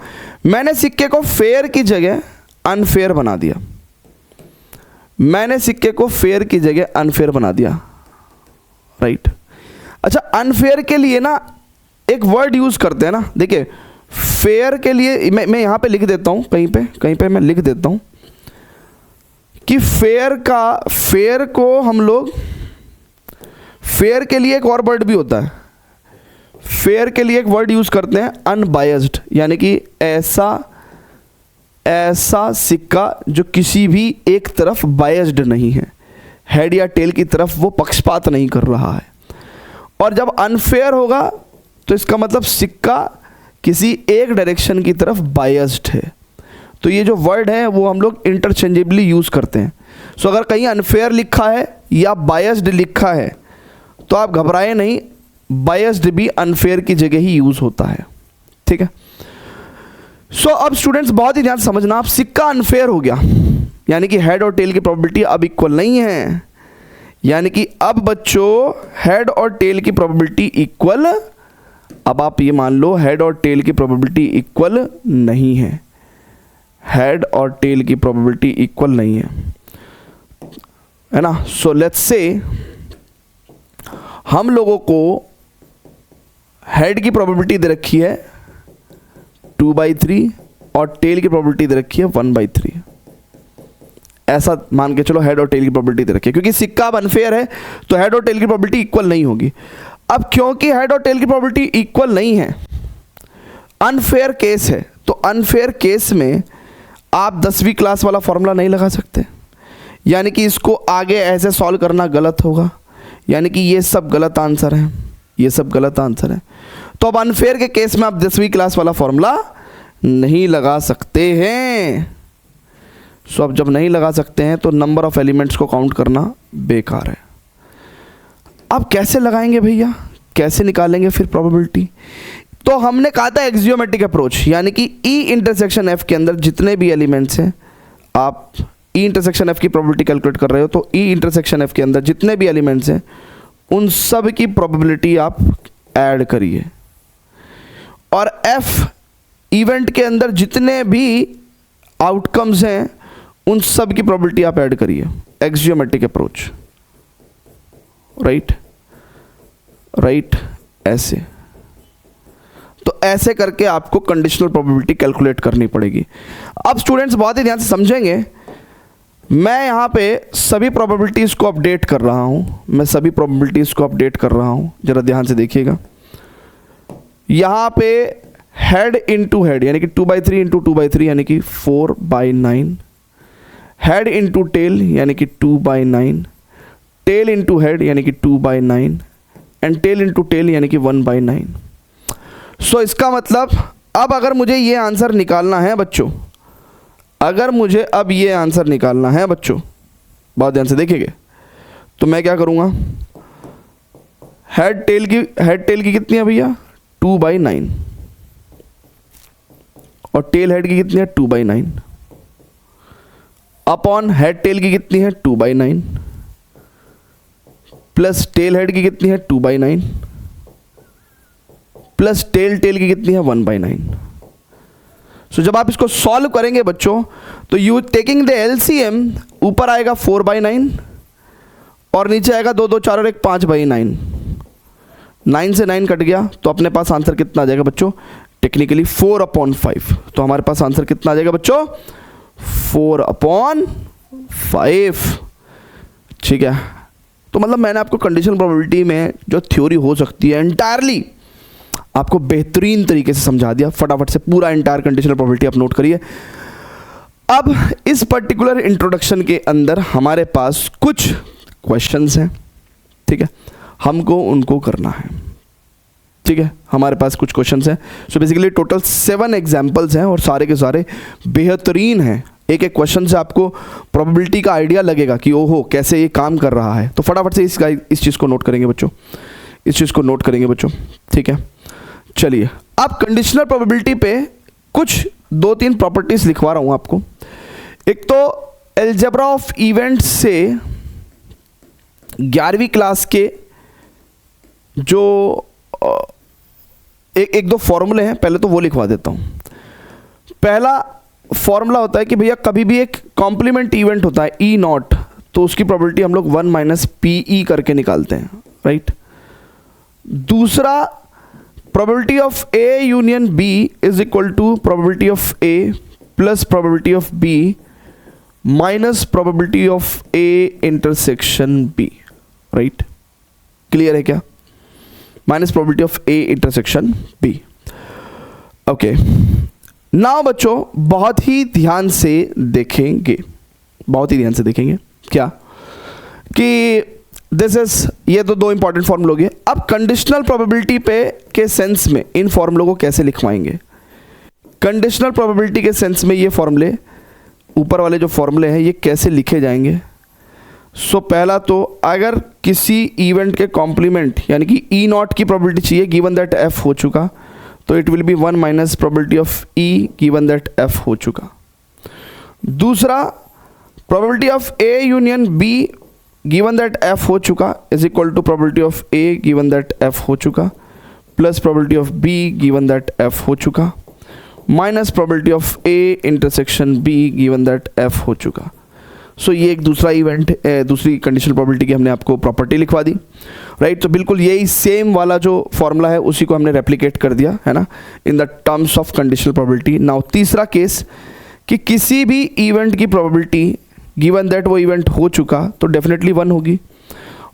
मैंने सिक्के को फेयर की जगह अनफेयर बना दिया। मैंने सिक्के को फेयर की जगह अनफेयर बना दिया, राइट। अच्छा, अनफेयर के लिए ना एक वर्ड यूज करते हैं ना। देखिए, फेयर के लिए मैं यहां पे लिख देता हूं, कहीं पे मैं लिख देता हूं कि फेयर को हम लोग, फेयर के लिए एक और वर्ड भी होता है। फेयर के लिए एक वर्ड यूज करते हैं अनबायस्ड, यानी कि ऐसा सिक्का जो किसी भी एक तरफ बायस्ड नहीं है, हेड या टेल की तरफ वो पक्षपात नहीं कर रहा है। और जब अनफेयर होगा तो इसका मतलब सिक्का किसी एक डायरेक्शन की तरफ बायस्ड है। तो ये जो वर्ड है वो हम लोग इंटरचेंजेबली यूज़ करते हैं। सो अगर कहीं अनफेयर लिखा है या बायस्ड लिखा है तो आप घबराएं नहीं, बायस्ड भी अनफेयर की जगह ही यूज़ होता है, ठीक है। सो अब स्टूडेंट्स बहुत ही ध्यान से समझना, आप सिक्का अनफेयर हो गया, यानी कि हेड और टेल की प्रोबेबिलिटी अब इक्वल नहीं है, यानी कि अब बच्चों हेड और टेल की प्रोबेबिलिटी इक्वल, अब आप ये मान लो हेड और टेल की प्रोबेबिलिटी इक्वल नहीं है, हेड और टेल की प्रोबेबिलिटी इक्वल नहीं है ना। सो लेट्स से हम लोगों को हेड की प्रोबेबिलिटी दे रखी है 2/3 और टेल की प्रोबेबिलिटी दे रखी है 1/3। ऐसा मान के चलो हेड और टेल की प्रोबेबिलिटी दे रखी है, क्योंकि सिक्का अब अनफेयर है तो हेड और टेल की प्रोबेबिलिटी इक्वल नहीं होगी। अब क्योंकि हेड और टेल की प्रोबेबिलिटी इक्वल नहीं है, अनफेयर केस है, तो अनफेयर केस में आप 10वीं क्लास वाला फॉर्मूला नहीं लगा सकते, यानी कि इसको आगे ऐसे सॉल्व करना गलत होगा, यानी कि ये सब गलत आंसर है, ये सब गलत आंसर है। तो अब अनफेयर के केस में आप 10वीं क्लास वाला फॉर्मूला नहीं लगा सकते हैं। सो अब जब नहीं लगा सकते हैं तो नंबर ऑफ एलिमेंट्स को काउंट करना बेकार है। अब कैसे लगाएंगे भैया, कैसे निकालेंगे फिर प्रोबेबिलिटी? तो हमने कहा था एक्सियोमेट्रिक अप्रोच, यानी कि ई इंटरसेक्शन एफ के अंदर जितने भी एलिमेंट्स हैं, आप ई इंटरसेक्शन एफ की प्रोबेबिलिटी कैलकुलेट कर रहे हो, तो ई इंटरसेक्शन एफ के अंदर जितने भी एलिमेंट्स हैं उन सब की प्रोबेबिलिटी आप ऐड करिए, और एफ इवेंट के अंदर जितने भी आउटकम्स हैं उन सब की प्रोबेबिलिटी आप ऐड करिए। एक्सियोमेट्रिक अप्रोच, राइट ऐसे। तो ऐसे करके आपको कंडीशनल प्रोबेबिलिटी कैलकुलेट करनी पड़ेगी। अब स्टूडेंट्स बहुत ही ध्यान से समझेंगे, मैं यहाँ पे सभी प्रोबेबिलिटीज़ को अपडेट कर रहा हूँ, मैं सभी प्रोबेबिलिटीज़ को अपडेट कर रहा हूँ, ज़रा ध्यान से देखिएगा। यहाँ पे हेड इंटू हेड यानी कि 2/3 इंटू 2/3 यानी कि 4/9, हेड इंटू टेल यानी कि 2/9, टेल इंटू हेड यानी कि 2/9 एंड टेल इंटू टेल यानी कि 1/9। सो इसका मतलब अब अगर मुझे ये आंसर निकालना है बच्चों, अगर मुझे अब ये आंसर निकालना है बच्चों, बहुत ध्यान से देखिएगा, तो मैं क्या करूँगा, हेड टेल की कितनी है भैया 2/9 और टेल हेड की कितनी है 2/9 अपॉन हेड टेल की कितनी है 2/9 प्लस टेल हेड की कितनी है 2/9 प्लस टेल टेल की कितनी है 1/9। सो जब आप इसको सॉल्व करेंगे बच्चों तो यू टेकिंग द एलसीएम, ऊपर आएगा 4/9 और नीचे आएगा 2 2 4 और 1 5/9। 9 से 9 कट गया तो अपने पास आंसर कितना आ जाएगा बच्चों, टेक्निकली 4/5। तो हमारे पास आंसर कितना आ जाएगा बच्चों 4/5। ठीक है, तो मतलब मैंने आपको कंडीशनल प्रोबेबिलिटी में जो थ्योरी हो सकती है एंटायरली आपको बेहतरीन तरीके से समझा दिया। फटाफट से पूरा एंटायर कंडीशनल प्रोबेबिलिटी आप नोट करिए। अब इस पर्टिकुलर इंट्रोडक्शन के अंदर हमारे पास कुछ क्वेश्चंस हैं, ठीक है, हमको उनको करना है। ठीक है, हमारे पास कुछ क्वेश्चंस हैं। सो बेसिकली टोटल 7 एग्जांपल्स हैं और सारे के सारे बेहतरीन हैं। एक एक क्वेश्चन से आपको प्रोबेबिलिटी का आइडिया लगेगा कि ओहो कैसे ये काम कर रहा है। तो फटाफट से इस चीज़ को नोट करेंगे बच्चों, इस चीज़ को नोट करेंगे बच्चों। ठीक है, चलिए अब कंडीशनल प्रोबेबिलिटी पे कुछ 2-3 प्रॉपर्टीज लिखवा रहा हूँ आपको। एक तो अलजेब्रा ऑफ इवेंट्स से 11वीं क्लास के जो एक दो फॉर्मूले हैं, पहले तो वो लिखवा देता हूँ। पहला फॉर्मूला होता है कि भैया कभी भी एक कॉम्प्लीमेंट इवेंट होता है E0, तो उसकी प्रोबेबिलिटी हम लोग 1 - PE करके निकालते हैं, राइट। दूसरा probability of A union B is equal to probability of A plus probability of B minus probability of A intersection B, right. Clear है क्या? Minus probability of A intersection B। Okay, now बच्चों बहुत ही ध्यान से देखेंगे, बहुत ही ध्यान से देखेंगे क्या कि दिस इज, ये तो 2 इंपॉर्टेंट फॉर्मूले हो गए। अब कंडीशनल प्रोबेबिलिटी पे के सेंस में इन फॉर्मूलों को कैसे लिखवाएंगे। कंडीशनल प्रोबेबिलिटी के सेंस में ये फॉर्मूले, ऊपर वाले जो फॉर्मूले हैं, ये कैसे लिखे जाएंगे। सो पहला तो अगर किसी इवेंट के कॉम्प्लीमेंट यानी कि E0 की प्रोबेबिलिटी चाहिए गिवन दैट F हो चुका, तो it will be 1 - probability of E given that F हो चुका। दूसरा probability of A union B given that F हो चुका is equal to probability of A given that F हो चुका plus probability of B given that F हो चुका minus probability of A intersection B given that F हो चुका। सो ये एक दूसरा इवेंट, दूसरी कंडीशनल प्रोबेबिलिटी की हमने आपको प्रॉपर्टी लिखवा दी, राइट। तो बिल्कुल यही सेम वाला जो फॉर्मूला है उसी को हमने रेप्लिकेट कर दिया, है ना, in the terms of conditional probability. Now तीसरा केस कि किसी भी इवेंट की प्रोबेबिलिटी गिवन दैट वो इवेंट हो चुका तो डेफिनेटली 1 होगी,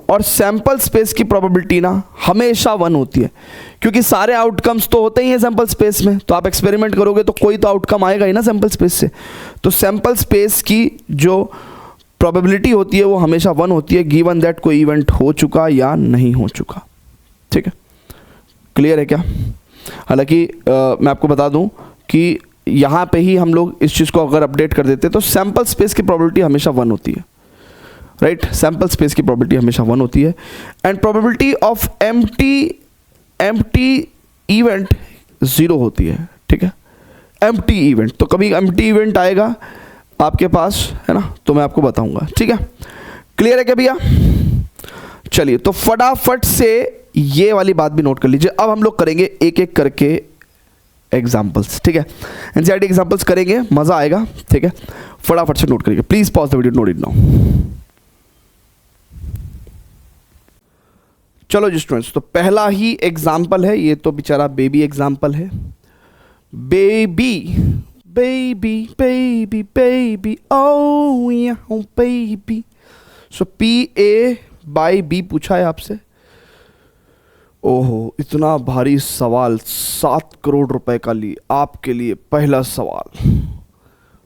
और सैंपल स्पेस की प्रोबेबिलिटी ना हमेशा 1 होती है, क्योंकि सारे आउटकम्स तो होते ही हैं सैंपल स्पेस में। तो आप एक्सपेरिमेंट करोगे तो कोई तो आउटकम आएगा ही ना सैंपल स्पेस से। तो सैंपल स्पेस की जो प्रोबेबिलिटी होती है वो हमेशा 1 होती है गिवन दैट कोई इवेंट हो चुका या नहीं हो चुका। ठीक है, क्लियर है क्या? हालांकि मैं आपको बता दूं कि यहाँ पे ही हम लोग इस चीज़ को अगर अपडेट कर देते तो सैंपल स्पेस की प्रोबेबिलिटी हमेशा 1 होती है, राइट। सैंपल स्पेस की प्रोबेबिलिटी हमेशा 1 होती है। And probability of empty event 0 होती है, ठीक है। एम्प्टी इवेंट, तो कभी एम्प्टी इवेंट आएगा आपके पास, है ना, तो मैं आपको बताऊंगा, ठीक है। क्लियर है क्या भैया? चलिए तो फटाफट से ये वाली बात भी नोट कर लीजिए। अब हम लोग करेंगे एक एक करके एग्जाम्पल्स, ठीक है। एनसीईआरटी एग्जाम्पल्स करेंगे, मजा आएगा, ठीक है। फटाफट से नोट करिए, please pause the video, note it now. चलो जी स्टूडेंट्स, तो पहला ही एग्जाम्पल है, ये तो बेचारा बेबी एग्जाम्पल है। बेबी बेबी बेबी बेबी ओ यहाँ बेबी। सो PA/B पूछा है आपसे। ओहो, इतना भारी सवाल, 7 करोड़ रुपए का लिए आपके लिए पहला सवाल।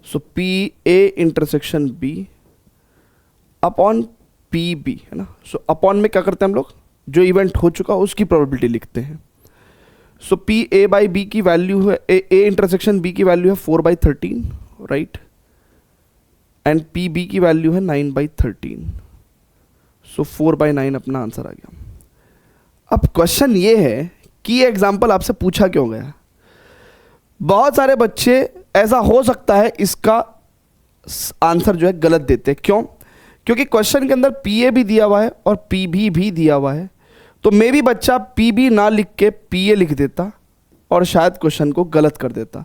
सो PA intersection B upon PB, है ना। सो अपॉन में क्या करते हैं हम लोग, जो इवेंट हो चुका उसकी प्रोबेबिलिटी लिखते हैं। सो PA/B की वैल्यू है, A इंटरसेक्शन B की वैल्यू है 4/13, राइट। एंड PB की वैल्यू है 9/13। सो 4/9 अपना आंसर आ गया। अब क्वेश्चन ये है कि ये एग्जाम्पल आपसे पूछा क्यों गया। बहुत सारे बच्चे, ऐसा हो सकता है इसका आंसर जो है गलत देते। क्यों? क्योंकि क्वेश्चन के अंदर पी ए भी दिया हुआ है और पी भी दिया हुआ है, तो मे भी बच्चा पी बी ना लिख के पी ए लिख देता और शायद क्वेश्चन को गलत कर देता।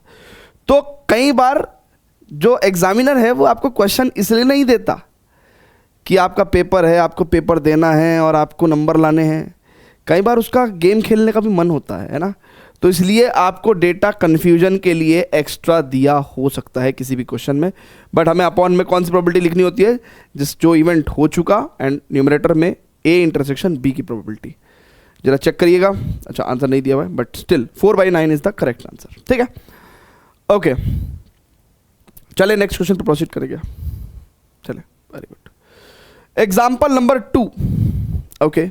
तो कई बार जो एग्जामिनर है वो आपको क्वेश्चन इसलिए नहीं देता कि आपका पेपर है, आपको पेपर देना है और आपको नंबर लाने हैं। कई बार उसका गेम खेलने का भी मन होता है ना, तो इसलिए आपको डेटा कन्फ्यूजन के लिए एक्स्ट्रा दिया हो सकता है किसी भी क्वेश्चन में। बट हमें अपॉन में कौन सी प्रोबेबिलिटी लिखनी होती है, जिस जो इवेंट हो चुका एंड न्यूमरेटर में ए इंटरसेक्शन बी की प्रोबेबिलिटी। जरा चेक करिएगा। अच्छा, आंसर नहीं दिया हुआ है but still 4/9 is the correct answer. ठीक है, ओके चले नेक्स्ट क्वेश्चन पे प्रोसीड करेंगे। चले, very good. Example number 2। Okay,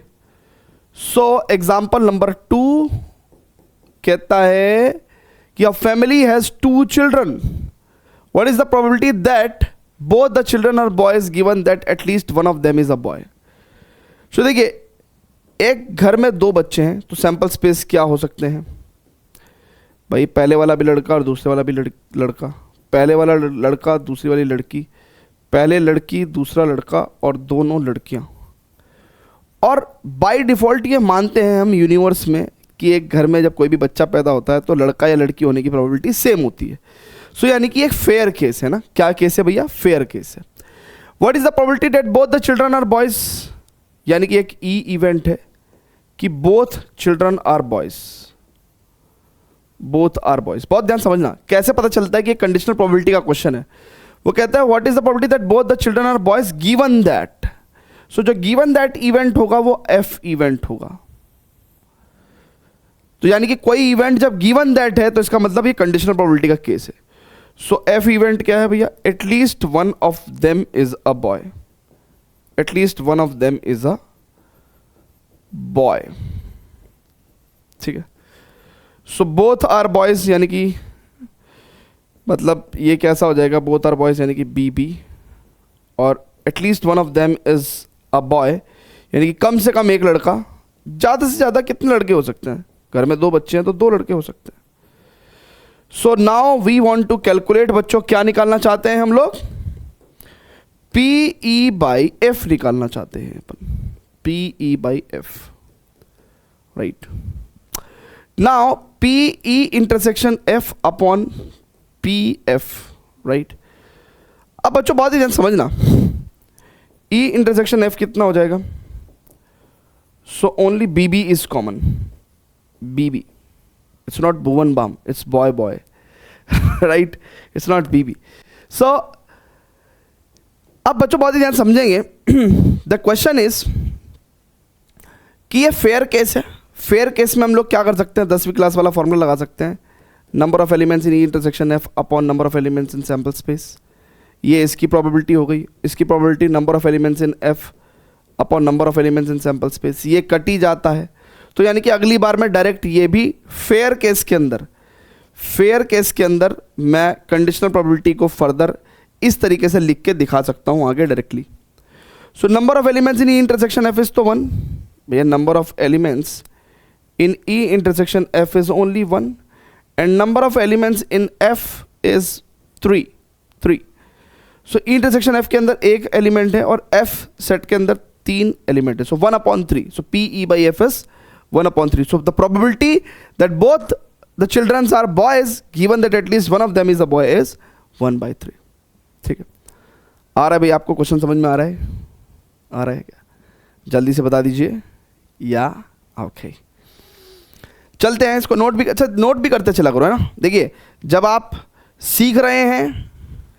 so example number 2 कहता है कि a family has 2 children, what is the probability that both the children are boys given that at least one of them is a boy. So देखिए, एक घर में 2 बच्चे हैं, तो सैंपल स्पेस क्या हो सकते हैं भाई? पहले वाला भी लड़का और दूसरे वाला भी लड़का, पहले वाला लड़का दूसरी वाली लड़की, पहले लड़की दूसरा लड़का और दोनों लड़कियां। और बाय डिफ़ॉल्ट ये मानते हैं हम यूनिवर्स में कि एक घर में जब कोई भी बच्चा पैदा होता है तो लड़का या लड़की होने की प्रोबेबिलिटी सेम होती है। सो यानी कि एक फेयर केस है ना। क्या केस है भैया? फेयर केस है। What is the probability that both the children are boys, यानी कि एक ई इवेंट है कि both children are boys, both are boys. बहुत ध्यान समझना, कैसे पता चलता है कि कंडीशनल प्रोबेबिलिटी का क्वेश्चन है। वो कहता है what is the probability that both the children are boys given that. So जो गिवन दैट इवेंट होगा वो एफ इवेंट होगा। तो यानी कि कोई इवेंट जब गिवन दैट है तो इसका मतलब ये कंडीशनल प्रोबेबिलिटी का केस है। सो एफ इवेंट क्या है भैया? At least one of them is a boy, at least one of them is a boy. ठीक है, सो बोथ आर बॉयज, यानी कि मतलब ये कैसा हो जाएगा? बोथ आर बॉयज यानी कि बी बी, और at least one of them is a boy यानी कि कम से कम एक लड़का। ज़्यादा से ज़्यादा कितने लड़के हो सकते हैं? घर में 2 बच्चे हैं तो 2 लड़के हो सकते हैं। So now we want to calculate, बच्चों क्या निकालना चाहते हैं हम लोग? पी ई बाई एफ निकालना चाहते हैं अपन, P E by F, right. Now P E intersection F upon P F, right. अब बच्चों बहुत ही ध्यान समझना, ई इंटरसेक्शन एफ कितना हो जाएगा? So only B B is common, B B, it's not Bhuvan Bam, it's boy boy, right, it's not B B. So अब बच्चों बहुत ही ध्यान समझेंगे। द क्वेश्चन इज कि ये फेयर केस है। फेयर केस में हम लोग क्या कर सकते हैं? 10वीं क्लास वाला फॉर्मूला लगा सकते हैं, number of elements in E intersection F upon number of elements in sample space. ये इसकी प्रोबेबिलिटी हो गई। इसकी probability number of elements in F upon number of elements in sample space. ये कट ही जाता है, तो यानी कि अगली बार मैं डायरेक्ट ये भी फेयर केस के अंदर मैं कंडीशनल प्रोबेबिलिटी को फर्दर इस तरीके से लिख के दिखा सकता हूँ आगे directly. So number of elements in E intersection F is तो 1 भैया, number of elements in E intersection F is only 1 and number of elements in F is 3. So E intersection F के अंदर एक एलिमेंट है और F set के अंदर 3 element है, so 1/3. So PE by F is 1/3. So the probability that both the children are boys given that at least one of them is a boy is 1/3. ठीक है, आ रहा है भाई? आपको क्वेश्चन समझ में आ रहा है? आ रहा है क्या? जल्दी से बता दीजिए या ओके। चलते हैं, इसको नोट भी, अच्छा नोट भी करते चला करो है ना। देखिए, जब आप सीख रहे हैं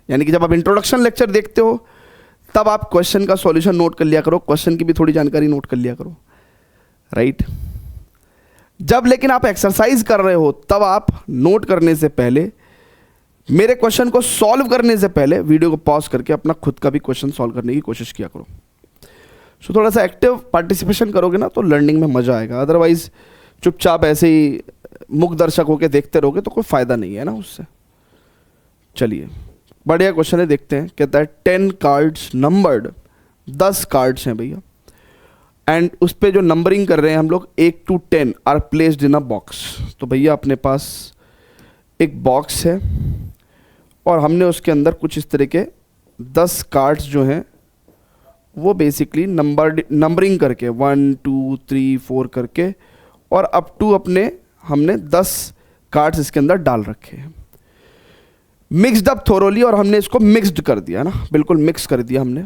यानी कि जब आप इंट्रोडक्शन लेक्चर देखते हो तब आप क्वेश्चन का सॉल्यूशन नोट कर लिया करो, क्वेश्चन की भी थोड़ी जानकारी नोट कर लिया करो, राइट। जब लेकिन आप एक्सरसाइज कर रहे हो तब आप नोट करने से पहले, मेरे क्वेश्चन को सॉल्व करने से पहले वीडियो को पॉज करके अपना खुद का भी क्वेश्चन सॉल्व करने की कोशिश किया करो। सो थोड़ा सा एक्टिव पार्टिसिपेशन करोगे ना तो लर्निंग में मज़ा आएगा। अदरवाइज चुपचाप ऐसे ही मुख दर्शक होकर देखते रहोगे तो कोई फ़ायदा नहीं है ना उससे। चलिए, बढ़िया क्वेश्चन है, देखते हैं। कहता है 10 कार्ड्स नंबर्ड, 10 कार्ड्स हैं भैया, एंड उस पर जो नंबरिंग कर रहे हैं हम लोग 1 to 10 are placed in a box. तो भैया अपने पास एक बॉक्स है और हमने उसके अंदर कुछ इस तरह के 10 कार्ड्स जो हैं वो बेसिकली नंबरिंग करके 1 2 3 4 करके और अप टू अपने हमने 10 कार्ड्स इसके अंदर डाल रखे हैं, मिक्सड अप थोरोली, और हमने इसको मिक्सड कर दिया ना, बिल्कुल मिक्स कर दिया हमने।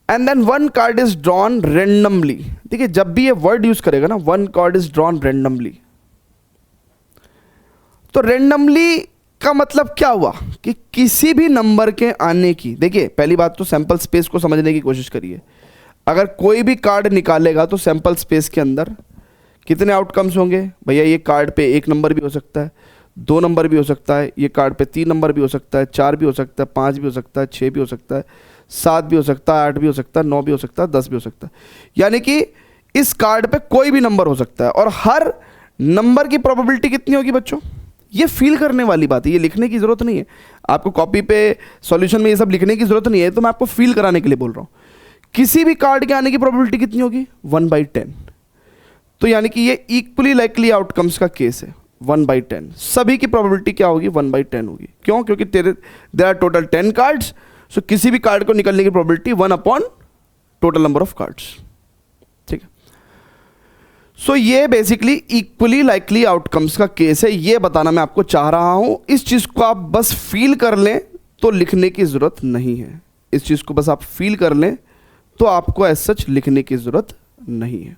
And then one card is drawn randomly. देखिए जब भी ये वर्ड यूज करेगा ना, one card is drawn randomly, तो रेंडमली का मतलब क्या हुआ कि किसी भी नंबर के आने की, देखिए पहली बात तो सैंपल स्पेस को समझने की कोशिश करिए। अगर कोई भी कार्ड निकालेगा तो सैंपल स्पेस के अंदर कितने आउटकम्स होंगे भैया? ये कार्ड पे 1 नंबर भी हो सकता है, 2 नंबर भी हो सकता है, ये कार्ड पे 3 नंबर भी हो सकता है, 4 भी हो सकता है, 5 भी हो सकता है, 6 भी हो सकता है, 7 भी हो सकता है, 8 भी हो सकता है, 9 भी हो सकता है, 10 भी हो सकता है। यानी कि इस कार्ड पे कोई भी नंबर हो सकता है, और हर नंबर की प्रोबेबिलिटी कितनी होगी बच्चों? ये फील करने वाली बात है, ये लिखने की जरूरत नहीं है आपको, कॉपी पे सॉल्यूशन में ये सब लिखने की जरूरत नहीं है, तो मैं आपको फील कराने के लिए बोल रहा हूँ। किसी भी कार्ड के आने की प्रोबेबिलिटी कितनी होगी? 1/10। तो यानी कि ये इक्वली लाइकली आउटकम्स का केस है, 1/10। सभी की प्रोबेबिलिटी क्या होगी? 1/10 होगी। क्यों? क्योंकि देयर आर टोटल 10 कार्ड्स, सो किसी भी कार्ड को निकलने की probability 1 upon total number of cards. ठीक है, सो ये बेसिकली इक्वली लाइकली आउटकम्स का केस है, ये बताना मैं आपको चाह रहा हूं। इस चीज को आप बस फील कर लें तो लिखने की जरूरत नहीं है, इस चीज को बस आप फील कर लें तो आपको एज सच लिखने की जरूरत नहीं है।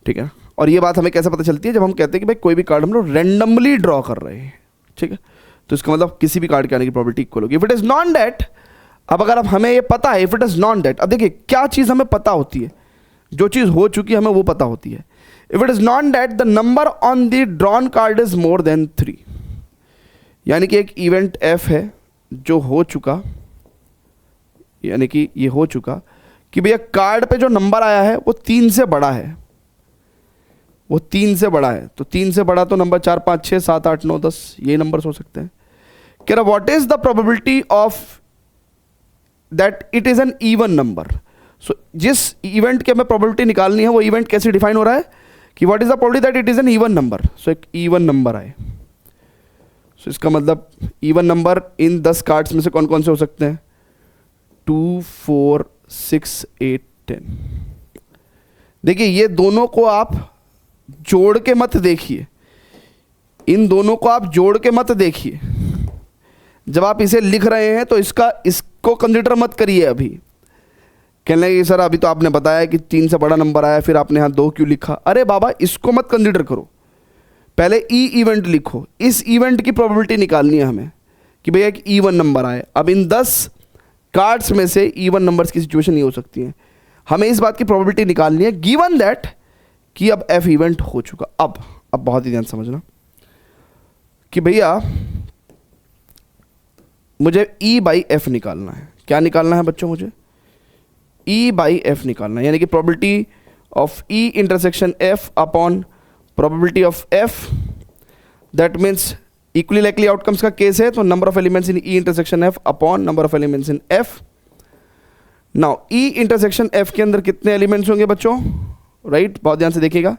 ठीक है, और ये बात हमें कैसे पता चलती है? जब हम कहते हैं कि भाई कोई भी कार्ड हम लोग रैंडमली ड्रॉ कर रहे हैं, ठीक है, तो इसका मतलब किसी भी कार्ड के आने की प्रोबेबिलिटी इक्वल होगी। If it is non that, अब अगर अब हमें ये पता है, if it is non that, अब देखिए क्या चीज हमें पता होती है, जो चीज हो चुकी है हमें वो पता होती है। If it is non that the number on the drawn card is more than 3, यानी कि एक इवेंट एफ है जो हो चुका, यानी कि ये हो चुका कि भैया कार्ड पे जो नंबर आया है वो 3 से बड़ा है, वो 3 से बड़ा है, तो 3 से बड़ा तो नंबर 4 5 6 7 8 9 10 ये नंबर्स हो सकते हैं। कह रहा what is the probability of that it is an even number. So जिस इवेंट की हमें प्रोबेबिलिटी निकालनी है वो इवेंट कैसे डिफाइन हो रहा है कि what is the probability that it is an even number. So एक इवन नंबर आए, सो इसका मतलब इवन नंबर इन 10 कार्ड्स में से कौन कौन से हो सकते हैं? 2 4 6 8 10। देखिए ये दोनों को आप जोड़ के मत देखिए, इन दोनों को आप जोड़ के मत देखिए। जब आप इसे लिख रहे हैं तो इसको कंसीडर मत करिए। अभी कहने लगे सर अभी तो आपने बताया कि 3 से बड़ा नंबर आया, फिर आपने यहाँ 2 क्यों लिखा? अरे बाबा इसको मत कंसीडर करो, पहले ई इवेंट लिखो। इस इवेंट की प्रोबेबिलिटी निकालनी है हमें कि भैया एक इवन नंबर आए। अब इन 10 कार्ड्स में से इवन नंबर्स की सिचुएशन नहीं हो सकती है, हमें इस बात की प्रोबेबिलिटी निकालनी है गिवन दैट कि अब एफ इवेंट हो चुका। अब बहुत ही ध्यान समझना कि भैया मुझे ई बाई एफ निकालना है। क्या निकालना है बच्चों? मुझे ई बाई एफ निकालना है, यानी कि probability of E intersection F upon probability of F. That means equally likely outcomes का केस है, तो number of elements in E intersection F upon number of elements in F. Now E intersection F के अंदर कितने elements होंगे बच्चों? Right, बहुत ध्यान से देखिएगा।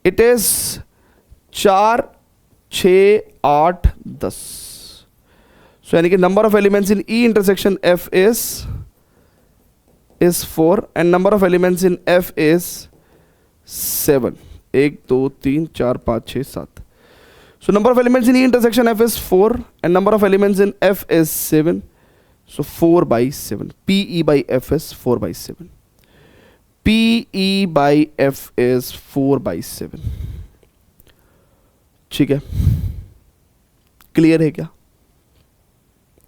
It is 4 6 8 10। सो यानी कि number of elements in E intersection F is 4 and number of elements in F is 7. 1 2 3 4 5 6 7. So number of elements in E intersection F is 4 and number of elements in F is 7. So 4 by 7. PE by F is 4 by 7. PE by F is 4 by 7. ठीक है, clear है क्या?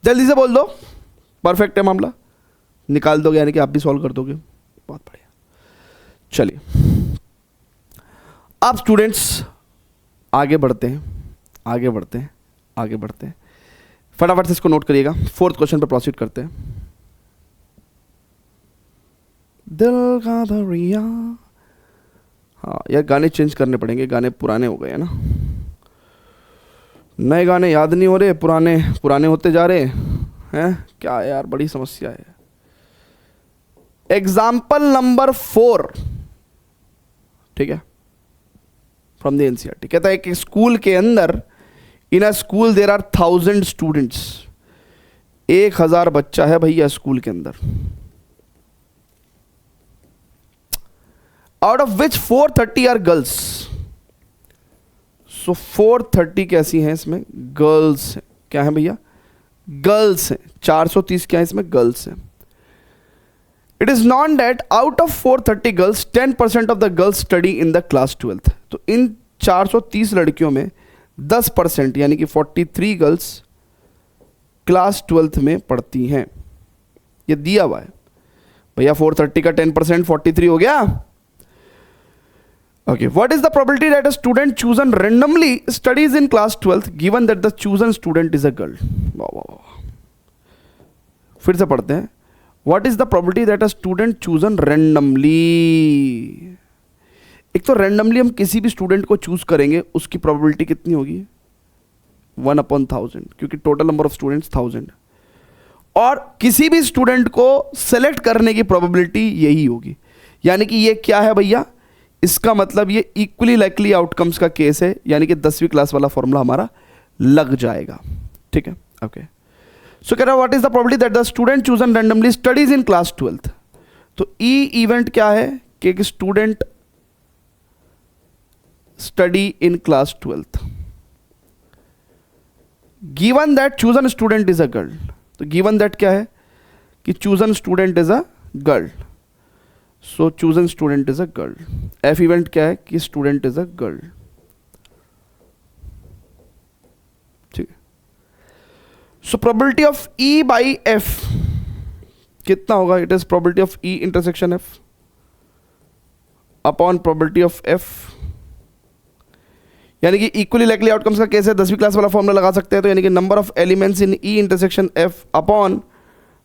जल्दी से बोल दो, perfect है मामला, निकाल दोगे यानी कि आप भी सॉल्व कर दोगे। बहुत बढ़िया, चलिए आप स्टूडेंट्स आगे बढ़ते हैं, आगे बढ़ते हैं, आगे बढ़ते हैं। फटाफट से इसको नोट करिएगा। 4th क्वेश्चन पर प्रोसीड करते हैं। दिल का दरिया, हाँ यार गाने चेंज करने पड़ेंगे, गाने पुराने हो गए हैं ना, नए गाने याद नहीं हो रहे, पुराने पुराने होते जा रहे हैं। क्या यार बड़ी समस्या है। एग्जाम्पल नंबर 4, ठीक है, फ्रॉम द एनसीईआरटी। कहता है कि स्कूल के अंदर, in a school there are 1000 students, 1000 बच्चा है भैया स्कूल के अंदर, out of which 430 are girls. So 430 कैसी हैं इसमें, गर्ल्स हैं। क्या है भैया, गर्ल्स हैं। 430 क्या है इसमें, गर्ल्स हैं। It is non debt out of 430 girls 10% of the girls study in the class 12th। तो इन 430 लड़कियों में 10% यानी कि 43 गर्ल्स क्लास 12th में पढ़ती हैं। ये दिया हुआ है भैया। 430 का 10% 43 हो गया। Okay, what is the probability that a student chosen randomly studies in class 12th given that the chosen student is a girl? वाह वाह वाह। फिर से पढ़ते हैं। What is the probability that a student chosen randomly? एक तो randomly हम किसी भी स्टूडेंट को चूज करेंगे, उसकी probability कितनी होगी, 1/1000, क्योंकि टोटल नंबर ऑफ स्टूडेंट्स 1000। और किसी भी स्टूडेंट को सेलेक्ट करने की probability यही होगी। यानी कि ये क्या है भैया, इसका मतलब ये इक्वली लाइकली आउटकम्स का केस है, यानी कि 10वीं क्लास वाला फॉर्मूला हमारा लग जाएगा। ठीक है, ओके। सो कह रहा है what is the probability that the student chosen randomly studies in class 12th। तो ई इवेंट क्या है कि एक student study in class 12th given that chosen student is a girl. तो गिवन दैट क्या है कि chosen student is a girl. So chosen student is a girl. F event क्या है कि स्टूडेंट इज अ गर्ल। ठीक है। So probability of E by F कितना होगा, it is probability of E intersection F upon probability of F. यानी कि equally likely outcomes का केस है, 10वीं क्लास वाला फॉर्मूला लगा सकते हैं। तो यानी कि number of elements in E intersection F upon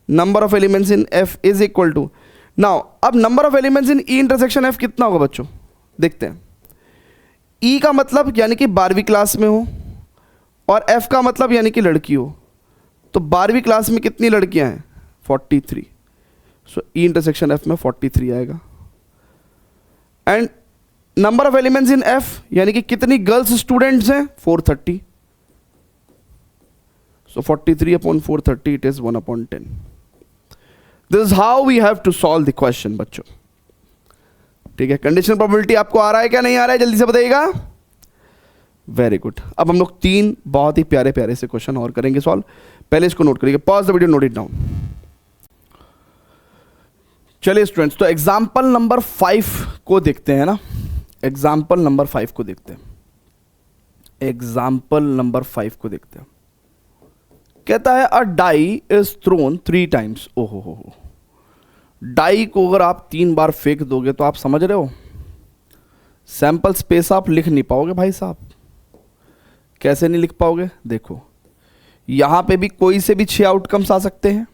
number of elements in F is equal to. Now अब number of elements in E intersection F कितना होगा बच्चों, देखते हैं। ई का मतलब यानी कि 12वीं क्लास में हो, और एफ का मतलब यानी कि लड़की हो। तो 12वीं क्लास में कितनी लड़कियां हैं, 43। सो ई इंटरसेक्शन एफ में 43 आएगा। And number of elements in F यानी कि कितनी गर्ल्स स्टूडेंट्स हैं, 430। So 43 upon 430 it is 1/10। This is how we have to solve the question बच्चों। ठीक है, कंडीशनल प्रोबेबिलिटी आपको आ रहा है क्या, नहीं आ रहा है, जल्दी से बताइएगा। Very good. अब हम लोग 3 बहुत ही प्यारे प्यारे से क्वेश्चन और करेंगे सॉल्व। पहले इसको नोट करिए, pause the video, note it down. चलिए स्टूडेंट्स, तो एग्जाम्पल नंबर 5 को देखते हैं ना। एग्जाम्पल नंबर 5 को देखते हैं। एग्जाम्पल नंबर 5 को देखते हैं। कहता है अ डाई इज थ्रोन 3 टाइम्स। ओहो हो, डाई को अगर आप 3 बार फेंक दोगे तो आप समझ रहे हो सैंपल स्पेस आप लिख नहीं पाओगे भाई साहब। कैसे नहीं लिख पाओगे, देखो यहां पे भी कोई से भी 6 आउटकम्स आ सकते हैं,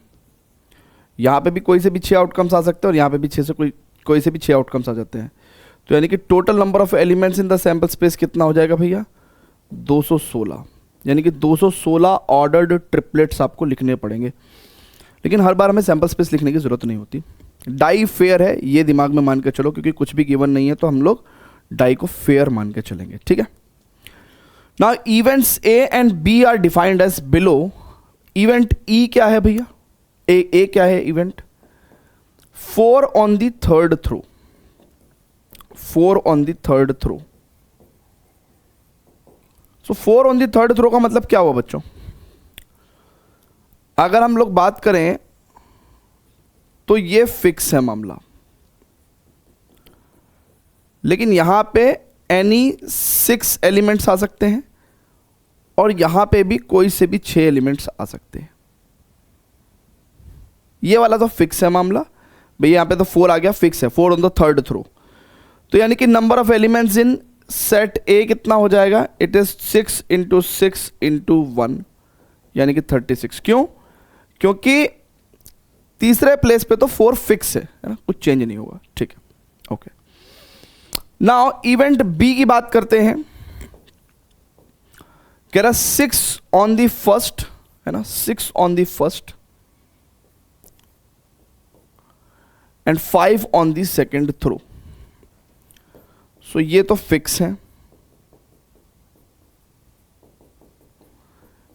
यहां पे भी कोई से भी 6 आउटकम्स आ सकते हैं, और यहां पे भी 6 से कोई से भी 6 आउटकम्स आ जाते हैं। तो यानी कि total number of elements in the sample space कितना हो जाएगा भैया, 216। यानी कि 216 ऑर्डर्ड ट्रिपलेट्स आपको लिखने पड़ेंगे। लेकिन हर बार हमें सैंपल स्पेस लिखने की जरूरत नहीं होती। डाई फेयर है ये दिमाग में मान के चलो, क्योंकि कुछ भी गिवन नहीं है तो हम लोग डाई को फेयर मान के चलेंगे। ठीक है। Now events A and B are defined as below. Event E क्या है भैया, ए क्या है event, 4 on the third throw. 4 on the third throw. So 4 on the third throw का मतलब क्या हुआ बच्चों, अगर हम लोग बात करें तो ये फिक्स है मामला, लेकिन यहां पे एनी 6 एलिमेंट्स आ सकते हैं, और यहां पे भी कोई से भी 6 एलिमेंट्स आ सकते हैं। ये वाला तो फिक्स है मामला भैया, यहां पे तो 4 आ गया, फिक्स है, 4 ऑन द थर्ड थ्रो। तो यानी कि number of elements in set ए कितना हो जाएगा, इट इज 6 × 6 × 1 यानी कि 36। क्यों, क्योंकि तीसरे प्लेस पे तो 4 फिक्स है ना, कुछ चेंज नहीं होगा। ठीक है, ओके। नाउ इवेंट बी की बात करते हैं। कह रहा 6 ऑन द फर्स्ट है ना, 6 on the first and 5 on the second throw. So ये तो फिक्स है,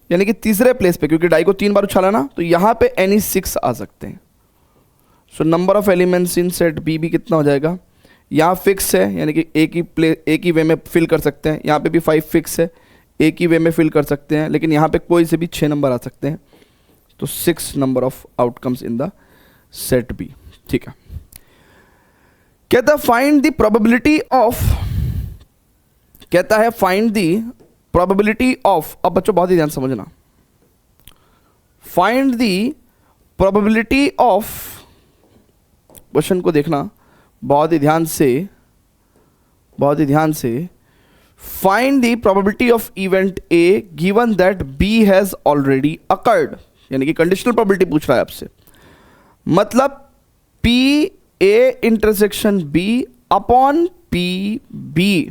यानी कि तीसरे प्लेस पे, क्योंकि डाई को 3 बार उछाला ना, तो यहाँ पे एनी 6 आ सकते हैं। So number of elements in set B भी कितना हो जाएगा, यहाँ फिक्स है, यानी कि एक ही वे में फिल कर सकते हैं। यहाँ पे भी 5 फिक्स है, एक ही वे में फिल कर सकते हैं, लेकिन यहाँ पे कोई से भी 6 नंबर आ सकते हैं। तो 6 number of outcomes in the set B. ठीक है, कहता है फाइंड द प्रोबेबिलिटी ऑफ, कहता है फाइंड द प्रोबेबिलिटी ऑफ, अब बच्चों बहुत ही ध्यान समझना, find the probability of, question को देखना बहुत ही ध्यान से, बहुत ही ध्यान से। Find the probability of event A given that B has already occurred, यानी कि कंडीशनल प्रोबेबिलिटी पूछ रहा है आपसे, मतलब P A intersection B upon P B,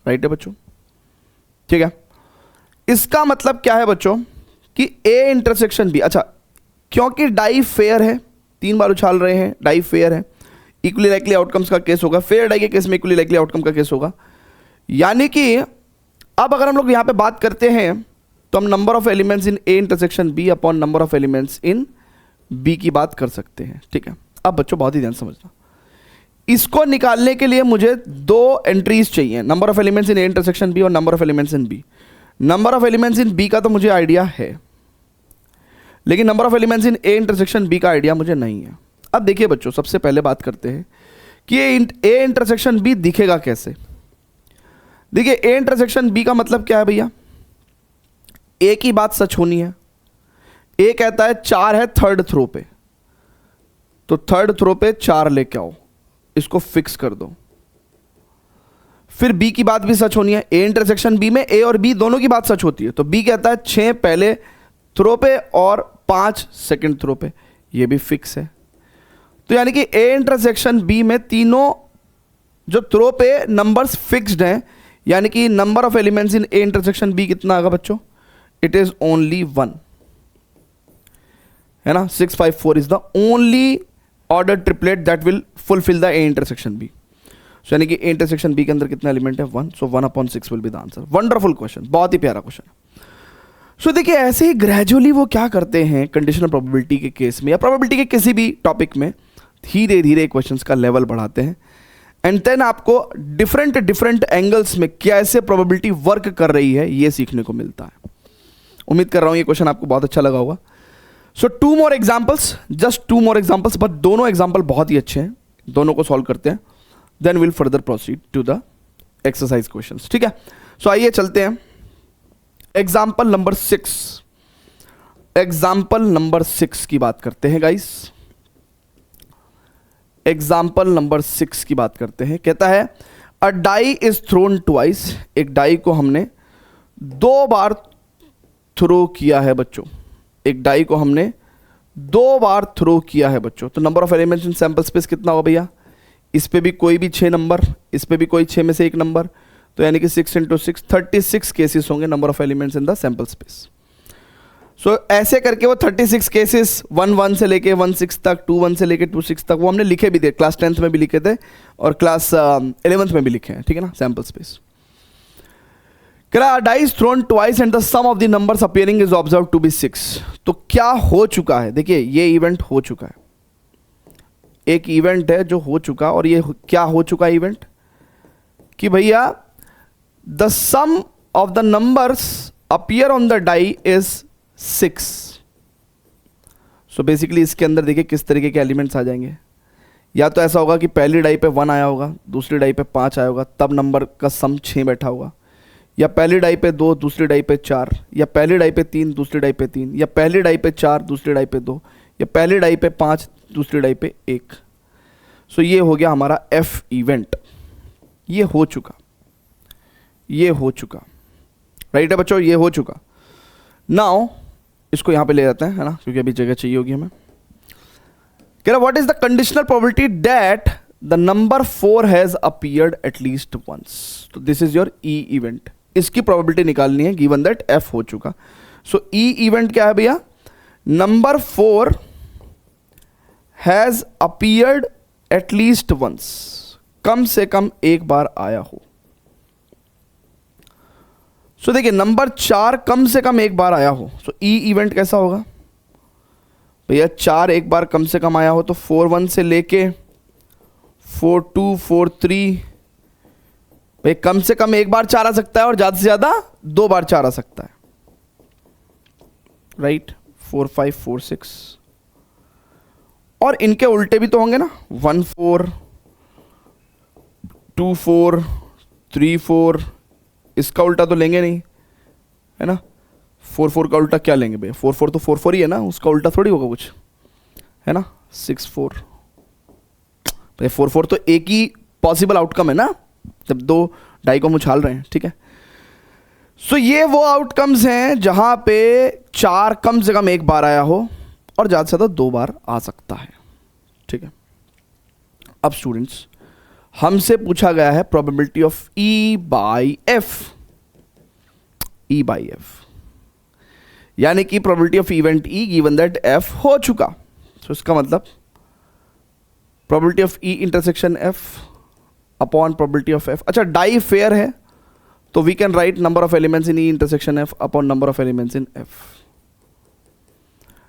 right है बच्चों। ठीक है, इसका मतलब क्या है बच्चों कि ए इंटरसेक्शन बी, अच्छा क्योंकि डाई फेयर है, 3 बार उछाल रहे हैं, डाई फेयर है, इक्वली लाइकली आउटकम्स का केस होगा, फेयर डाई के केस में इक्वली लाइकली आउटकम का केस होगा। यानी कि अब अगर हम लोग यहां पे बात करते हैं तो हम number of elements in A intersection B upon number of elements in B की बात कर सकते हैं। ठीक है, अब बच्चों बहुत ही ध्यान समझना, इसको निकालने के लिए मुझे 2 एंट्रीज चाहिए, number of elements in A intersection B और number of elements in B. Number of elements in B का तो मुझे आइडिया है, लेकिन number of elements in A intersection B का आइडिया मुझे नहीं है। अब देखिए बच्चों, सबसे पहले बात करते हैं कि ए इंटरसेक्शन बी दिखेगा कैसे। देखिए ए इंटरसेक्शन बी का मतलब क्या है भैया, ए की बात सच होनी है। ए कहता है 4 है थर्ड थ्रो पे, तो थर्ड थ्रो पे 4 लेके आओ, इसको फिक्स कर दो। फिर बी की बात भी सच होनी है, ए इंटरसेक्शन बी में ए और बी दोनों की बात सच होती है, तो बी कहता है 6 पहले थ्रो पे और 5 सेकंड थ्रो पे, ये भी फिक्स है। तो यानी कि ए इंटरसेक्शन बी में तीनों जो थ्रो पे नंबर्स फिक्स्ड हैं, यानी कि number of elements in A intersection B कितना आएगा बच्चों, इट इज ओनली 1, है ना। 6 5 4 is the only order triplet that will fulfil the A intersection B. So यानी कि ए इंटरसेक्शन बी के अंदर कितना एलिमेंट है, 1, सो 1/6 will be the answer. Wonderful question, बहुत ही प्यारा क्वेश्चन है। सो देखिए ऐसे ही ग्रेजुअली वो क्या करते हैं कंडीशनल प्रोबेबिलिटी के केस में या प्रोबेबिलिटी के किसी भी टॉपिक में, धीरे धीरे क्वेश्चंस का लेवल बढ़ाते हैं एंड देन आपको डिफरेंट एंगल्स में कैसे प्रोबेबिलिटी वर्क कर रही है ये सीखने को मिलता है। उम्मीद कर रहा हूं ये क्वेश्चन आपको बहुत अच्छा लगा होगा। So 2 more examples, just 2 more examples, but दोनों एग्जाम्पल बहुत ही अच्छे हैं, दोनों को सॉल्व करते हैं, then will further proceed to the exercise questions. ठीक है, सो आइए चलते हैं एग्जाम्पल नंबर 6। एग्जाम्पल नंबर 6 की बात करते हैं गाइस, एग्जाम्पल नंबर 6 की बात करते हैं। कहता है अ डाई इज थ्रोन ट्वाइस, एक डाई को हमने 2 बार थ्रो किया है बच्चों, एक डाई को हमने 2 बार थ्रो किया है बच्चों। तो number of elements in sample space कितना होगा भैया, इस पे भी कोई भी 6 नंबर, इस पे भी कोई 6 में से एक नंबर, तो यानी कि 6 × 6 36 केसेस होंगे number of elements in the sample space. So ऐसे करके वो 36 केसेस 1 से लेके 1 तक, 2 से लेके 2 तक वो हमने लिखे भी थे, क्लास 10th में भी लिखे थे और क्लास 11th में भी लिखे हैं, ठीक है ना, sample space. Dice thrown twice and the sum of the numbers appearing is observe to be 6। तो क्या हो चुका है, देखिए ये इवेंट हो चुका है, एक इवेंट है जो हो चुका, और ये क्या हो चुका इवेंट कि भैया the sum of the numbers appear on the die is 6। So basically इसके अंदर देखिए किस तरीके के एलिमेंट्स आ जाएंगे, या तो ऐसा होगा कि पहली डाई पे 1 आया होगा, दूसरी डाई पे 5 आया होगा, तब नंबर का सम 6 बैठा होगा, या पहली डाई पे 2, दूसरी डाई पे 4, या पहली डाई पे 3, दूसरी डाई पे 3, या पहली डाई पे 4, दूसरी डाई पे 2, या पहली डाई पे 5, दूसरी डाई पे 1। सो ये हो गया हमारा एफ इवेंट, ये हो चुका, ये हो चुका, राइट है बच्चों, ये हो चुका। नाउ इसको यहां पे ले जाते हैं, है ना, क्योंकि अभी जगह चाहिए होगी हमें। कह रहा what is the conditional probability that the number 4 has appeared at least once. तो this is your E event, इसकी प्रोबेबिलिटी निकालनी है गिवन दैट एफ हो चुका। सो ई इवेंट क्या है भैया, number 4 has appeared at least once, कम से कम एक बार आया हो। सो देखिए नंबर 4 कम से कम एक बार आया हो, सो ई इवेंट कैसा होगा भैया, 4 एक बार कम से कम आया हो तो 4-1 से लेके 4-2 4-3, भाई कम से कम एक बार 4 आ सकता है और ज्यादा से ज्यादा 2 बार 4 आ सकता है, राइट। 4-5 4-6, और इनके उल्टे भी तो होंगे ना, 1-4 2-4 3-4, इसका उल्टा तो लेंगे नहीं, है ना। 4-4 का उल्टा क्या लेंगे भैया, 4-4 तो 4-4 ही है ना, उसका उल्टा थोड़ी होगा कुछ, है ना। 6-4, भाई 4-4 तो एक ही पॉसिबल आउटकम है ना, जब 2 डाई को हम उछाल रहे हैं, ठीक है। सो ये वो आउटकम्स हैं जहां पे 4 कम से कम एक बार आया हो और ज़्यादा से ज़्यादा 2 बार आ सकता है, ठीक है। अब स्टूडेंट्स हमसे पूछा गया है probability of E by F, यानी कि probability of event E given that F हो चुका। तो इसका मतलब probability of E intersection F upon probability of F. अच्छा, डाई फेयर है तो we can write number of elements in E intersection F upon number of elements in F.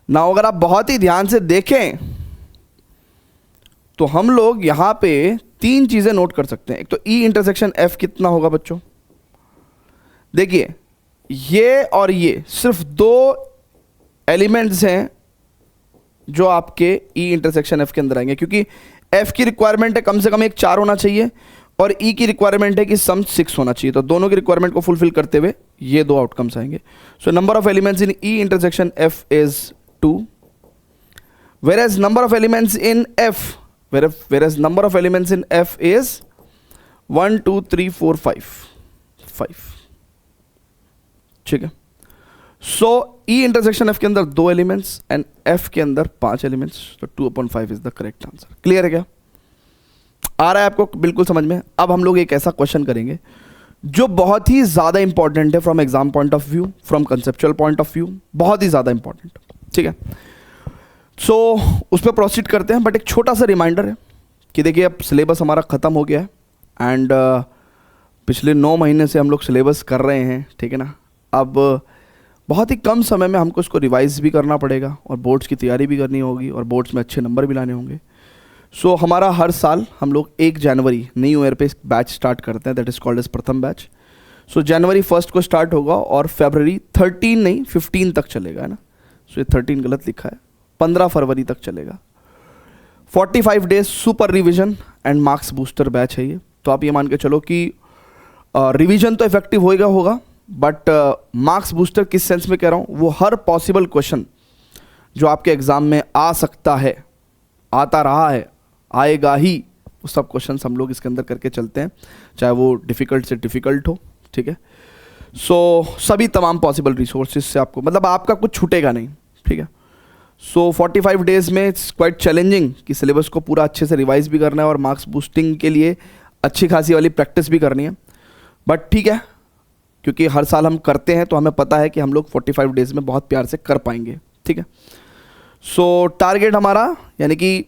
ना अगर आप बहुत ही ध्यान से देखें तो हम लोग यहां पे 3 चीजें नोट कर सकते हैं। एक तो ई इंटरसेक्शन एफ कितना होगा बच्चों, देखिए ये और ये सिर्फ 2 एलिमेंट्स हैं जो आपके ई इंटरसेक्शन एफ के अंदर आएंगे, क्योंकि एफ की रिक्वायरमेंट है कम से कम एक 4 होना चाहिए और ई की रिक्वायरमेंट है कि सम 6 होना चाहिए। तो दोनों की रिक्वायरमेंट को फुलफिल करते हुए ये 2 आउटकम्स आएंगे। सो number of elements in E intersection F is 2, whereas number of elements in f whereas number of elements in f is 1 2 3 4 5, ठीक है। सो ई इंटरसेक्शन एफ के अंदर 2 एलिमेंट्स एंड एफ के अंदर 5 एलिमेंट्स, तो 2/5 is the correct answer. Clear है क्या, आ रहा है आपको बिल्कुल समझ में। अब हम लोग एक ऐसा क्वेश्चन करेंगे जो बहुत ही ज़्यादा इंपॉर्टेंट है from exam point of view, from conceptual point of view, बहुत ही ज़्यादा इंपॉर्टेंट, ठीक है। सो उस पर प्रोसीड करते हैं, बट एक छोटा सा रिमाइंडर है कि देखिए अब सिलेबस हमारा ख़त्म हो गया है एंड पिछले 9 महीने से हम लोग सिलेबस कर रहे हैं, ठीक है ना। अब बहुत ही कम समय में हमको इसको रिवाइज भी करना पड़ेगा और बोर्ड्स की तैयारी भी करनी होगी और बोर्ड्स में अच्छे नंबर भी लाने होंगे। सो हमारा हर साल हम लोग 1 जनवरी न्यू ईयर पे बैच स्टार्ट करते हैं, दैट इज़ कॉल्ड एज प्रथम बैच। सो जनवरी 1 को स्टार्ट होगा और फरवरी 13 नहीं 15 तक चलेगा, है ना। सो ये 13 गलत लिखा है, 15 फरवरी तक चलेगा। 45 days super revision and marks booster batch है ये। तो आप ये मान के चलो कि रिवीजन तो इफेक्टिव होगा, बट मार्क्स बूस्टर किस सेंस में कह रहा हूँ, वो हर पॉसिबल क्वेश्चन जो आपके एग्जाम में आ सकता है, आता रहा है, आएगा ही, वो सब क्वेश्चंस हम लोग इसके अंदर करके चलते हैं, चाहे वो डिफ़िकल्ट से डिफ़िकल्ट हो, ठीक है। सो सभी तमाम पॉसिबल रिसोर्सेज से आपको, मतलब आपका कुछ छूटेगा नहीं, ठीक है। सो 45 डेज़ में इट्स क्वाइट चैलेंजिंग कि सिलेबस को पूरा अच्छे से रिवाइज भी करना है और मार्क्स बूस्टिंग के लिए अच्छी खासी वाली प्रैक्टिस भी करनी है, बट ठीक है, क्योंकि हर साल हम करते हैं तो हमें पता है कि हम लोग 45 डेज़ में बहुत प्यार से कर पाएंगे, ठीक है। सो टारगेट हमारा, यानी कि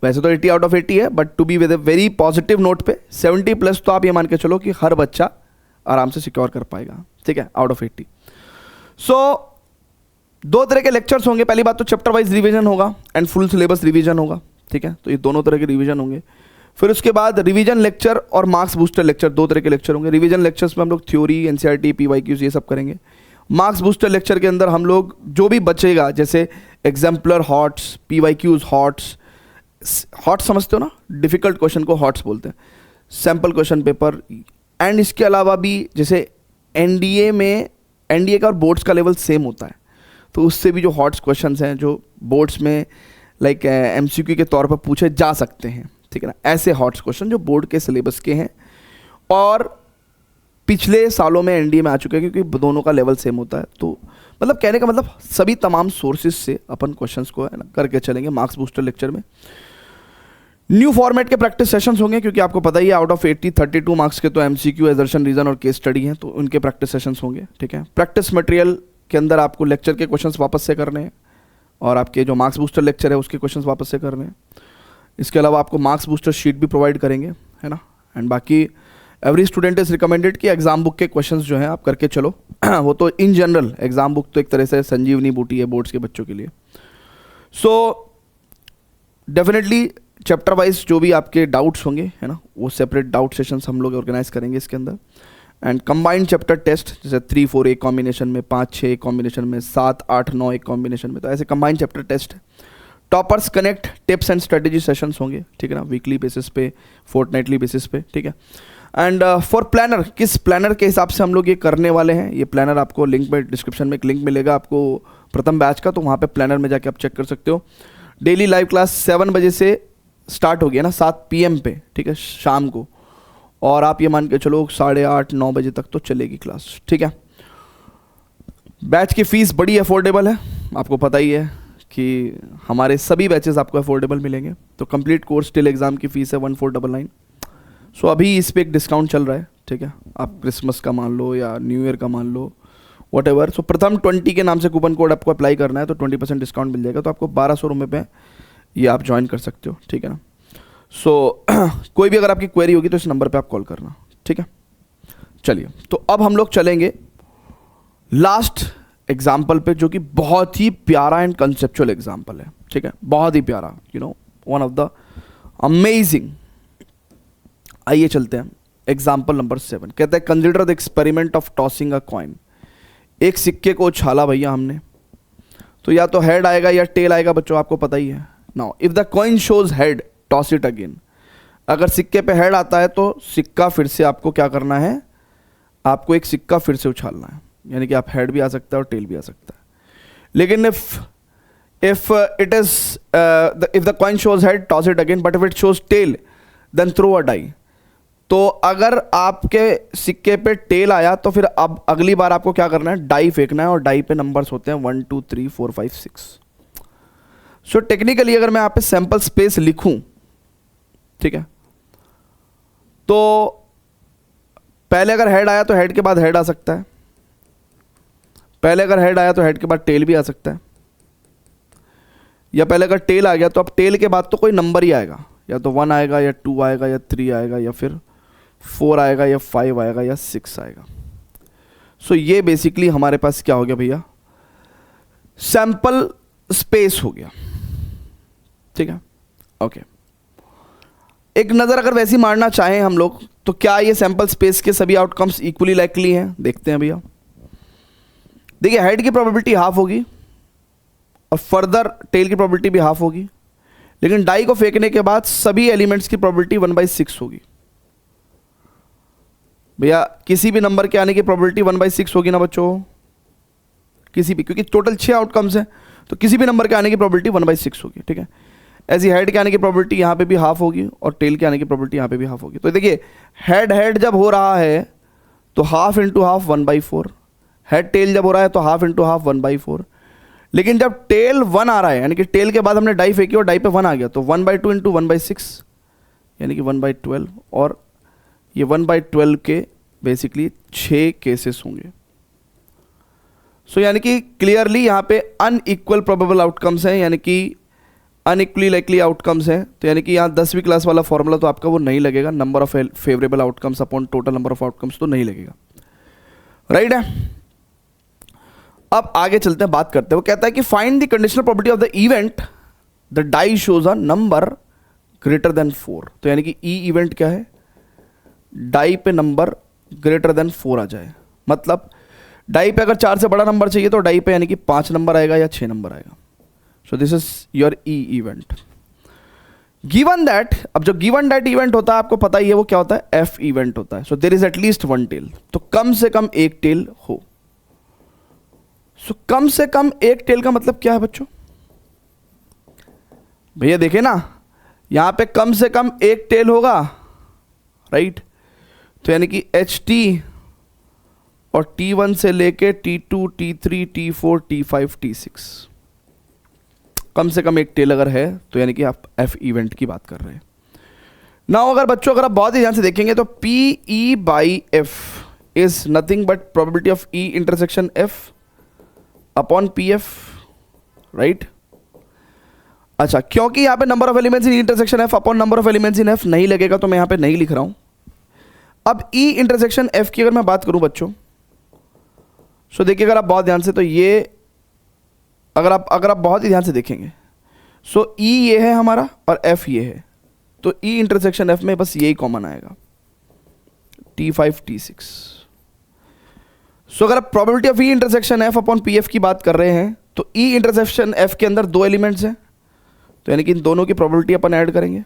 वैसे तो 80 आउट ऑफ 80 है, but to be with a very positive note पे 70 प्लस तो आप ये मान के चलो कि हर बच्चा आराम से सिक्योर कर पाएगा, ठीक है, आउट ऑफ 80। सो 2 तरह के लेक्चर्स होंगे। पहली बात तो चैप्टर वाइज रिवीजन होगा एंड फुल सिलेबस रिवीजन होगा, ठीक है। तो ये दोनों तरह के रिवीजन होंगे। फिर उसके बाद रिवीजन लेक्चर और मार्क्स बूस्टर लेक्चर, 2 तरह के लेक्चर होंगे। रिवीजन लेक्चर्स में हम लोग थ्योरी, एनसीईआरटी, पीवाईक्यूज ये सब करेंगे। मार्क्स बूस्टर लेक्चर के अंदर हम लोग जो भी बचेगा, जैसे exemplar hots, PYQs hots, hots समझते हो ना, डिफिकल्ट क्वेश्चन को हॉट्स बोलते हैं, सैम्पल क्वेश्चन पेपर, एंड इसके अलावा भी जैसे एनडीए में, एनडीए का और बोर्ड्स का लेवल सेम होता है, तो उससे भी जो हॉट्स क्वेश्चंस हैं जो बोर्ड्स में लाइक एमसीक्यू के तौर पर पूछे जा सकते हैं, ठीक है ना, ऐसे हॉट्स क्वेश्चन जो बोर्ड के सिलेबस के हैं और पिछले सालों में एनडीए में आ चुके हैं, क्योंकि दोनों का लेवल सेम होता है। तो मतलब कहने का मतलब सभी तमाम सोर्सेज से अपन क्वेश्चंस को है ना करके चलेंगे मार्क्स बूस्टर लेक्चर में। न्यू फॉर्मेट के प्रैक्टिस सेशंस होंगे, क्योंकि आपको पता ही है आउट ऑफ 80 32 मार्क्स के तो एमसीक्यू, एजर्शन, रीजन और केस स्टडी हैं, तो उनके प्रैक्टिस सेशंस होंगे, ठीक है। प्रैक्टिस मटेरियल के अंदर आपको लेक्चर के क्वेश्चंस वापस से करने हैं और आपके जो मार्क्स बूस्टर लेक्चर है उसके क्वेश्चंस वापस से करने हैं। इसके अलावा आपको मार्क्स बूस्टर शीट भी प्रोवाइड करेंगे, है ना। एंड बाकी एवरी स्टूडेंट इज रिकमेंडेड कि एग्जाम बुक के क्वेश्चंस जो हैं आप करके चलो। वो तो इन जनरल एग्जाम बुक तो एक तरह से संजीवनी बूटी है बोर्ड्स के बच्चों के लिए। सो डेफिनेटली चैप्टर वाइज जो भी आपके डाउट्स होंगे है ना, वो सेपरेट डाउट सेशंस हम लोग ऑर्गेनाइज करेंगे इसके अंदर। एंड कंबाइंड चैप्टर टेस्ट जैसे 3, 4 एक कॉम्बिनेशन में, 5, 6 एक कॉम्बिनेशन में, 7, 8, 9 एक कॉम्बिनेशन में, तो ऐसे कंबाइंड चैप्टर टेस्ट है। Toppers connect tips and strategy sessions होंगे, ठीक है ना, वीकली बेसिस पे, फोर्टनाइटली बेसिस पे, ठीक है। एंड फॉर प्लानर, किस प्लानर के हिसाब से हम लोग ये करने वाले हैं, ये प्लानर आपको लिंक में, डिस्क्रिप्शन में एक लिंक मिलेगा आपको प्रथम बैच का, तो वहाँ पे प्लानर में जाके आप चेक कर सकते हो। डेली लाइव क्लास 7 बजे से स्टार्ट होगी है ना, 7 PM पे, ठीक है, शाम को, और आप ये मान के चलो 8:30, 9 बजे तक तो चलेगी क्लास, ठीक है। बैच की फ़ीस बड़ी अफोर्डेबल है, आपको पता ही है कि हमारे सभी बैचेस आपको अफोर्डेबल मिलेंगे। तो कंप्लीट कोर्स टिल एग्ज़ाम की फ़ीस है 1499। सो अभी इस पर एक डिस्काउंट चल रहा है, ठीक है, आप क्रिसमस का मान लो या न्यू ईयर का मान लो, वट एवर। सो प्रथम 20 के नाम से कूपन कोड आपको अप्लाई करना है तो 20% डिस्काउंट मिल जाएगा, तो आपको 1200 रुपये पे ये आप ज्वाइन कर सकते हो, ठीक है ना। सो कोई भी अगर आपकी क्वेरी होगी तो इस नंबर पे आप कॉल करना, ठीक है। चलिए, तो अब हम लोग चलेंगे लास्ट एग्जाम्पल पे, जो कि बहुत ही प्यारा एंड कंसेप्चुअल एग्जाम्पल है, ठीक है, बहुत ही प्यारा, you know, one of the amazing. आइए चलते हैं एग्जाम्पल नंबर 7। कहता है consider the experiment of tossing a coin. एक सिक्के को उछाला भैया हमने, तो या तो हेड आएगा या टेल आएगा, बच्चों आपको पता ही है। Now if the coin shows head toss it again. अगर सिक्के पे हेड आता है तो सिक्का फिर से आपको क्या करना है, आपको एक सिक्का फिर से उछालना है, यानी कि आप हेड भी आ सकता है और टेल भी आ सकता है। लेकिन if it is if the coin shows head toss it again, but if it shows tail then throw a die. तो अगर आपके सिक्के पे टेल आया तो फिर अब अगली बार आपको क्या करना है, डाई फेंकना है, और डाई पे नंबर्स होते हैं 1 2 3 4 5 6। सो टेक्निकली अगर मैं यहाँ पे सैंपल स्पेस लिखूं, ठीक है, तो पहले अगर हेड आया तो हेड के बाद हेड आ सकता है, पहले अगर हेड आया तो हेड के बाद टेल भी आ सकता है, या पहले अगर टेल आ गया तो अब टेल के बाद तो कोई नंबर ही आएगा, या तो 1 आएगा या 2 आएगा या 3 आएगा या फिर 4 आएगा या 5 आएगा या 6 आएगा। सो ये बेसिकली हमारे पास क्या हो गया भैया, सैंपल स्पेस हो गया, ठीक है, ओके। एक नज़र अगर वैसी मारना चाहें हम लोग, तो क्या ये सैंपल स्पेस के सभी आउटकम्स इक्वली लाइकली हैं? देखते हैं भैया। देखिए, हेड की प्रोबेबिलिटी हाफ होगी और फर्दर टेल की प्रोबेबिलिटी भी हाफ होगी, लेकिन डाई को फेंकने के बाद सभी एलिमेंट्स की प्रोबेबिलिटी 1/6 होगी। भैया किसी भी नंबर के आने की प्रोबेबिलिटी 1/6 होगी ना बच्चों, किसी भी, क्योंकि टोटल 6 आउटकम्स हैं, तो किसी भी नंबर के आने की प्रोबेबिलिटी 1/6 होगी, ठीक है। ऐसी हेड के आने की प्रोबेबिलिटी यहाँ पे भी हाफ होगी और टेल के आने की प्रोबेबिलिटी यहाँ पे भी हाफ होगी। तो देखिए, हेड जब हो रहा है तो half into half 1/4, head tail जब हो रहा है तो हाफ इंटू हाफ 1/4, लेकिन जब टेल 1 आ रहा है, यानी कि टेल के बाद हमने डाई फेंकी और डाई पे 1 आ गया, तो 1/2 इंटू 1/6 यानी कि 1/12, और ये 1/12 के बेसिकली 6 केसेस होंगे। सो यानी कि क्लियरली यहाँ पे अनइक्वल प्रोबेबल आउटकम्स हैं, यानी कि अनइक्वली लाइकली आउटकम्स हैं। तो यानी कि यहाँ 10वीं क्लास वाला फॉर्मूला तो आपका वो नहीं लगेगा, number of favourable outcomes upon total number of outcomes तो नहीं लगेगा, राइट है। अब आगे चलते हैं, बात करते हैं। वो कहता है कि find the conditional probability of the event the die shows a number greater than 4। तो यानी कि ई इवेंट क्या है, डाई पे नंबर ग्रेटर देन 4 आ जाए, मतलब डाई पे अगर 4 से बड़ा नंबर चाहिए तो डाई पे यानी कि 5 नंबर आएगा या 6 नंबर आएगा। सो this is your E event. Given that, अब जो गिवन दैट इवेंट होता है आपको पता ही है वो क्या होता है, एफ इवेंट होता है। So there is at least 1 tail, तो कम से कम एक टेल हो। सो कम से कम एक टेल का मतलब क्या है बच्चों, भैया देखिए ना, यहां पे कम से कम एक टेल होगा, राइट। तो यानी कि HT और T1 से लेके T2, T3, T4, T5, T6, कम से कम एक टेल अगर है तो यानी कि आप F इवेंट की बात कर रहे हैं। नाउ अगर बच्चों, अगर आप बहुत ही ध्यान से देखेंगे तो PE/F is nothing but probability of E intersection F upon PF, right. अच्छा, क्योंकि यहाँ पे number of elements in intersection F upon number of elements in F नहीं लगेगा तो मैं यहाँ पे नहीं लिख रहा हूँ। अब ई इंटरसेक्शन एफ की अगर मैं बात करूं बच्चों, सो देखिए अगर आप बहुत ध्यान से, तो ये अगर आप बहुत ही ध्यान से देखेंगे, सो ई ये है हमारा और एफ ये है, तो ई इंटरसेक्शन एफ में बस यही कॉमन आएगा, T5 T6। सो अगर आप probability of E intersection F upon P F की बात कर रहे हैं, तो ई इंटरसेक्शन एफ के अंदर दो एलिमेंट्स हैं, तो यानी कि इन दोनों की प्रोबेबिलिटी अपन ऐड करेंगे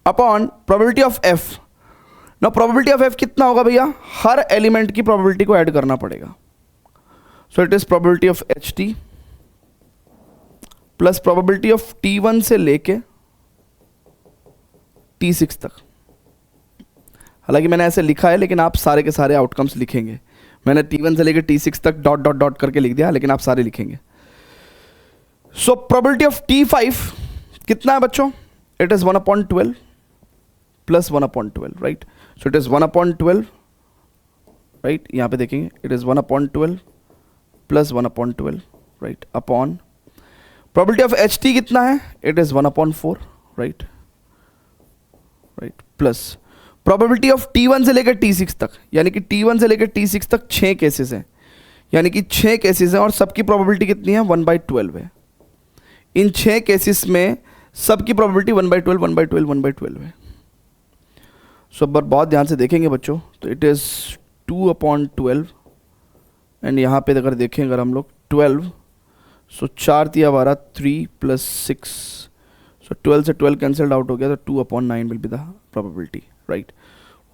अपॉन प्रोबेबिलिटी ऑफ एफ। ना प्रोबेबिलिटी ऑफ एफ कितना होगा भैया, हर एलिमेंट की प्रोबेबिलिटी को ऐड करना पड़ेगा। So it is probability of H T plus probability of T1 से लेके T6 तक। हालांकि मैंने ऐसे लिखा है, लेकिन आप सारे के सारे आउटकम्स लिखेंगे। मैंने T1 से लेके T6 तक डॉट डॉट डॉट करके लिख दिया, लेकिन आप सारे लिखेंगे। सो प्रोबेबिलिटी ऑफ T5 कितना है बच्चों, it is 1/12 plus 1/12, right. So it is 1/12, right, यहां पे देखेंगे it is 1/12 plus 1/12, right, upon probability of H T कितना है, it is 1/4, right, right, plus probability of T1 से लेकर T6 तक, यानी कि T1 से लेकर T6 तक 6 केसेस हैं, यानी कि 6 केसेस हैं और सबकी प्रोबेबिलिटी कितनी है, 1/12 है। इन 6 केसेस में सबकी प्रोबेबिलिटी 1/12 1/12 1/12 है। सो अब बहुत ध्यान से देखेंगे बच्चों, तो इट इज़ 2/12 एंड यहाँ पे अगर देखें अगर हम लोग 12, सो 4 × 12 3 + 6, सो 12 से 12 कैंसल्ड आउट हो गया, तो 2/9 will be the probability, right.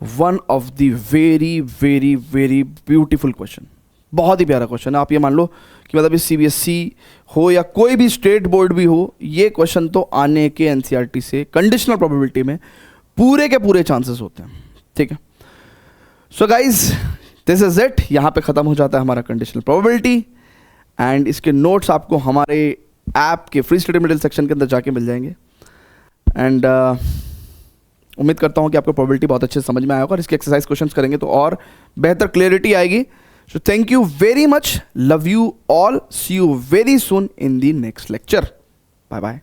One of the very very very beautiful question, बहुत ही प्यारा क्वेश्चन है। आप ये मान लो कि मतलब इस CBSE हो या कोई भी स्टेट बोर्ड भी हो, ये क्वेश्चन तो आने के NCERT से कंडीशनल प्रोबेबिलिटी में पूरे के पूरे चांसेस होते हैं, ठीक है। So guys this is it, यहाँ पे ख़त्म हो जाता है हमारा कंडीशनल प्रोबेबिलिटी एंड इसके नोट्स आपको हमारे ऐप के फ्री स्टडी मटेरियल सेक्शन के अंदर जाके मिल जाएंगे। एंड उम्मीद करता हूँ कि आपको प्रोबेबिलिटी बहुत अच्छे से समझ में आया होगा और इसके एक्सरसाइज क्वेश्चंस करेंगे तो और बेहतर क्लियरिटी आएगी। So thank you very much. Love you all. See you very soon in the next lecture. Bye bye.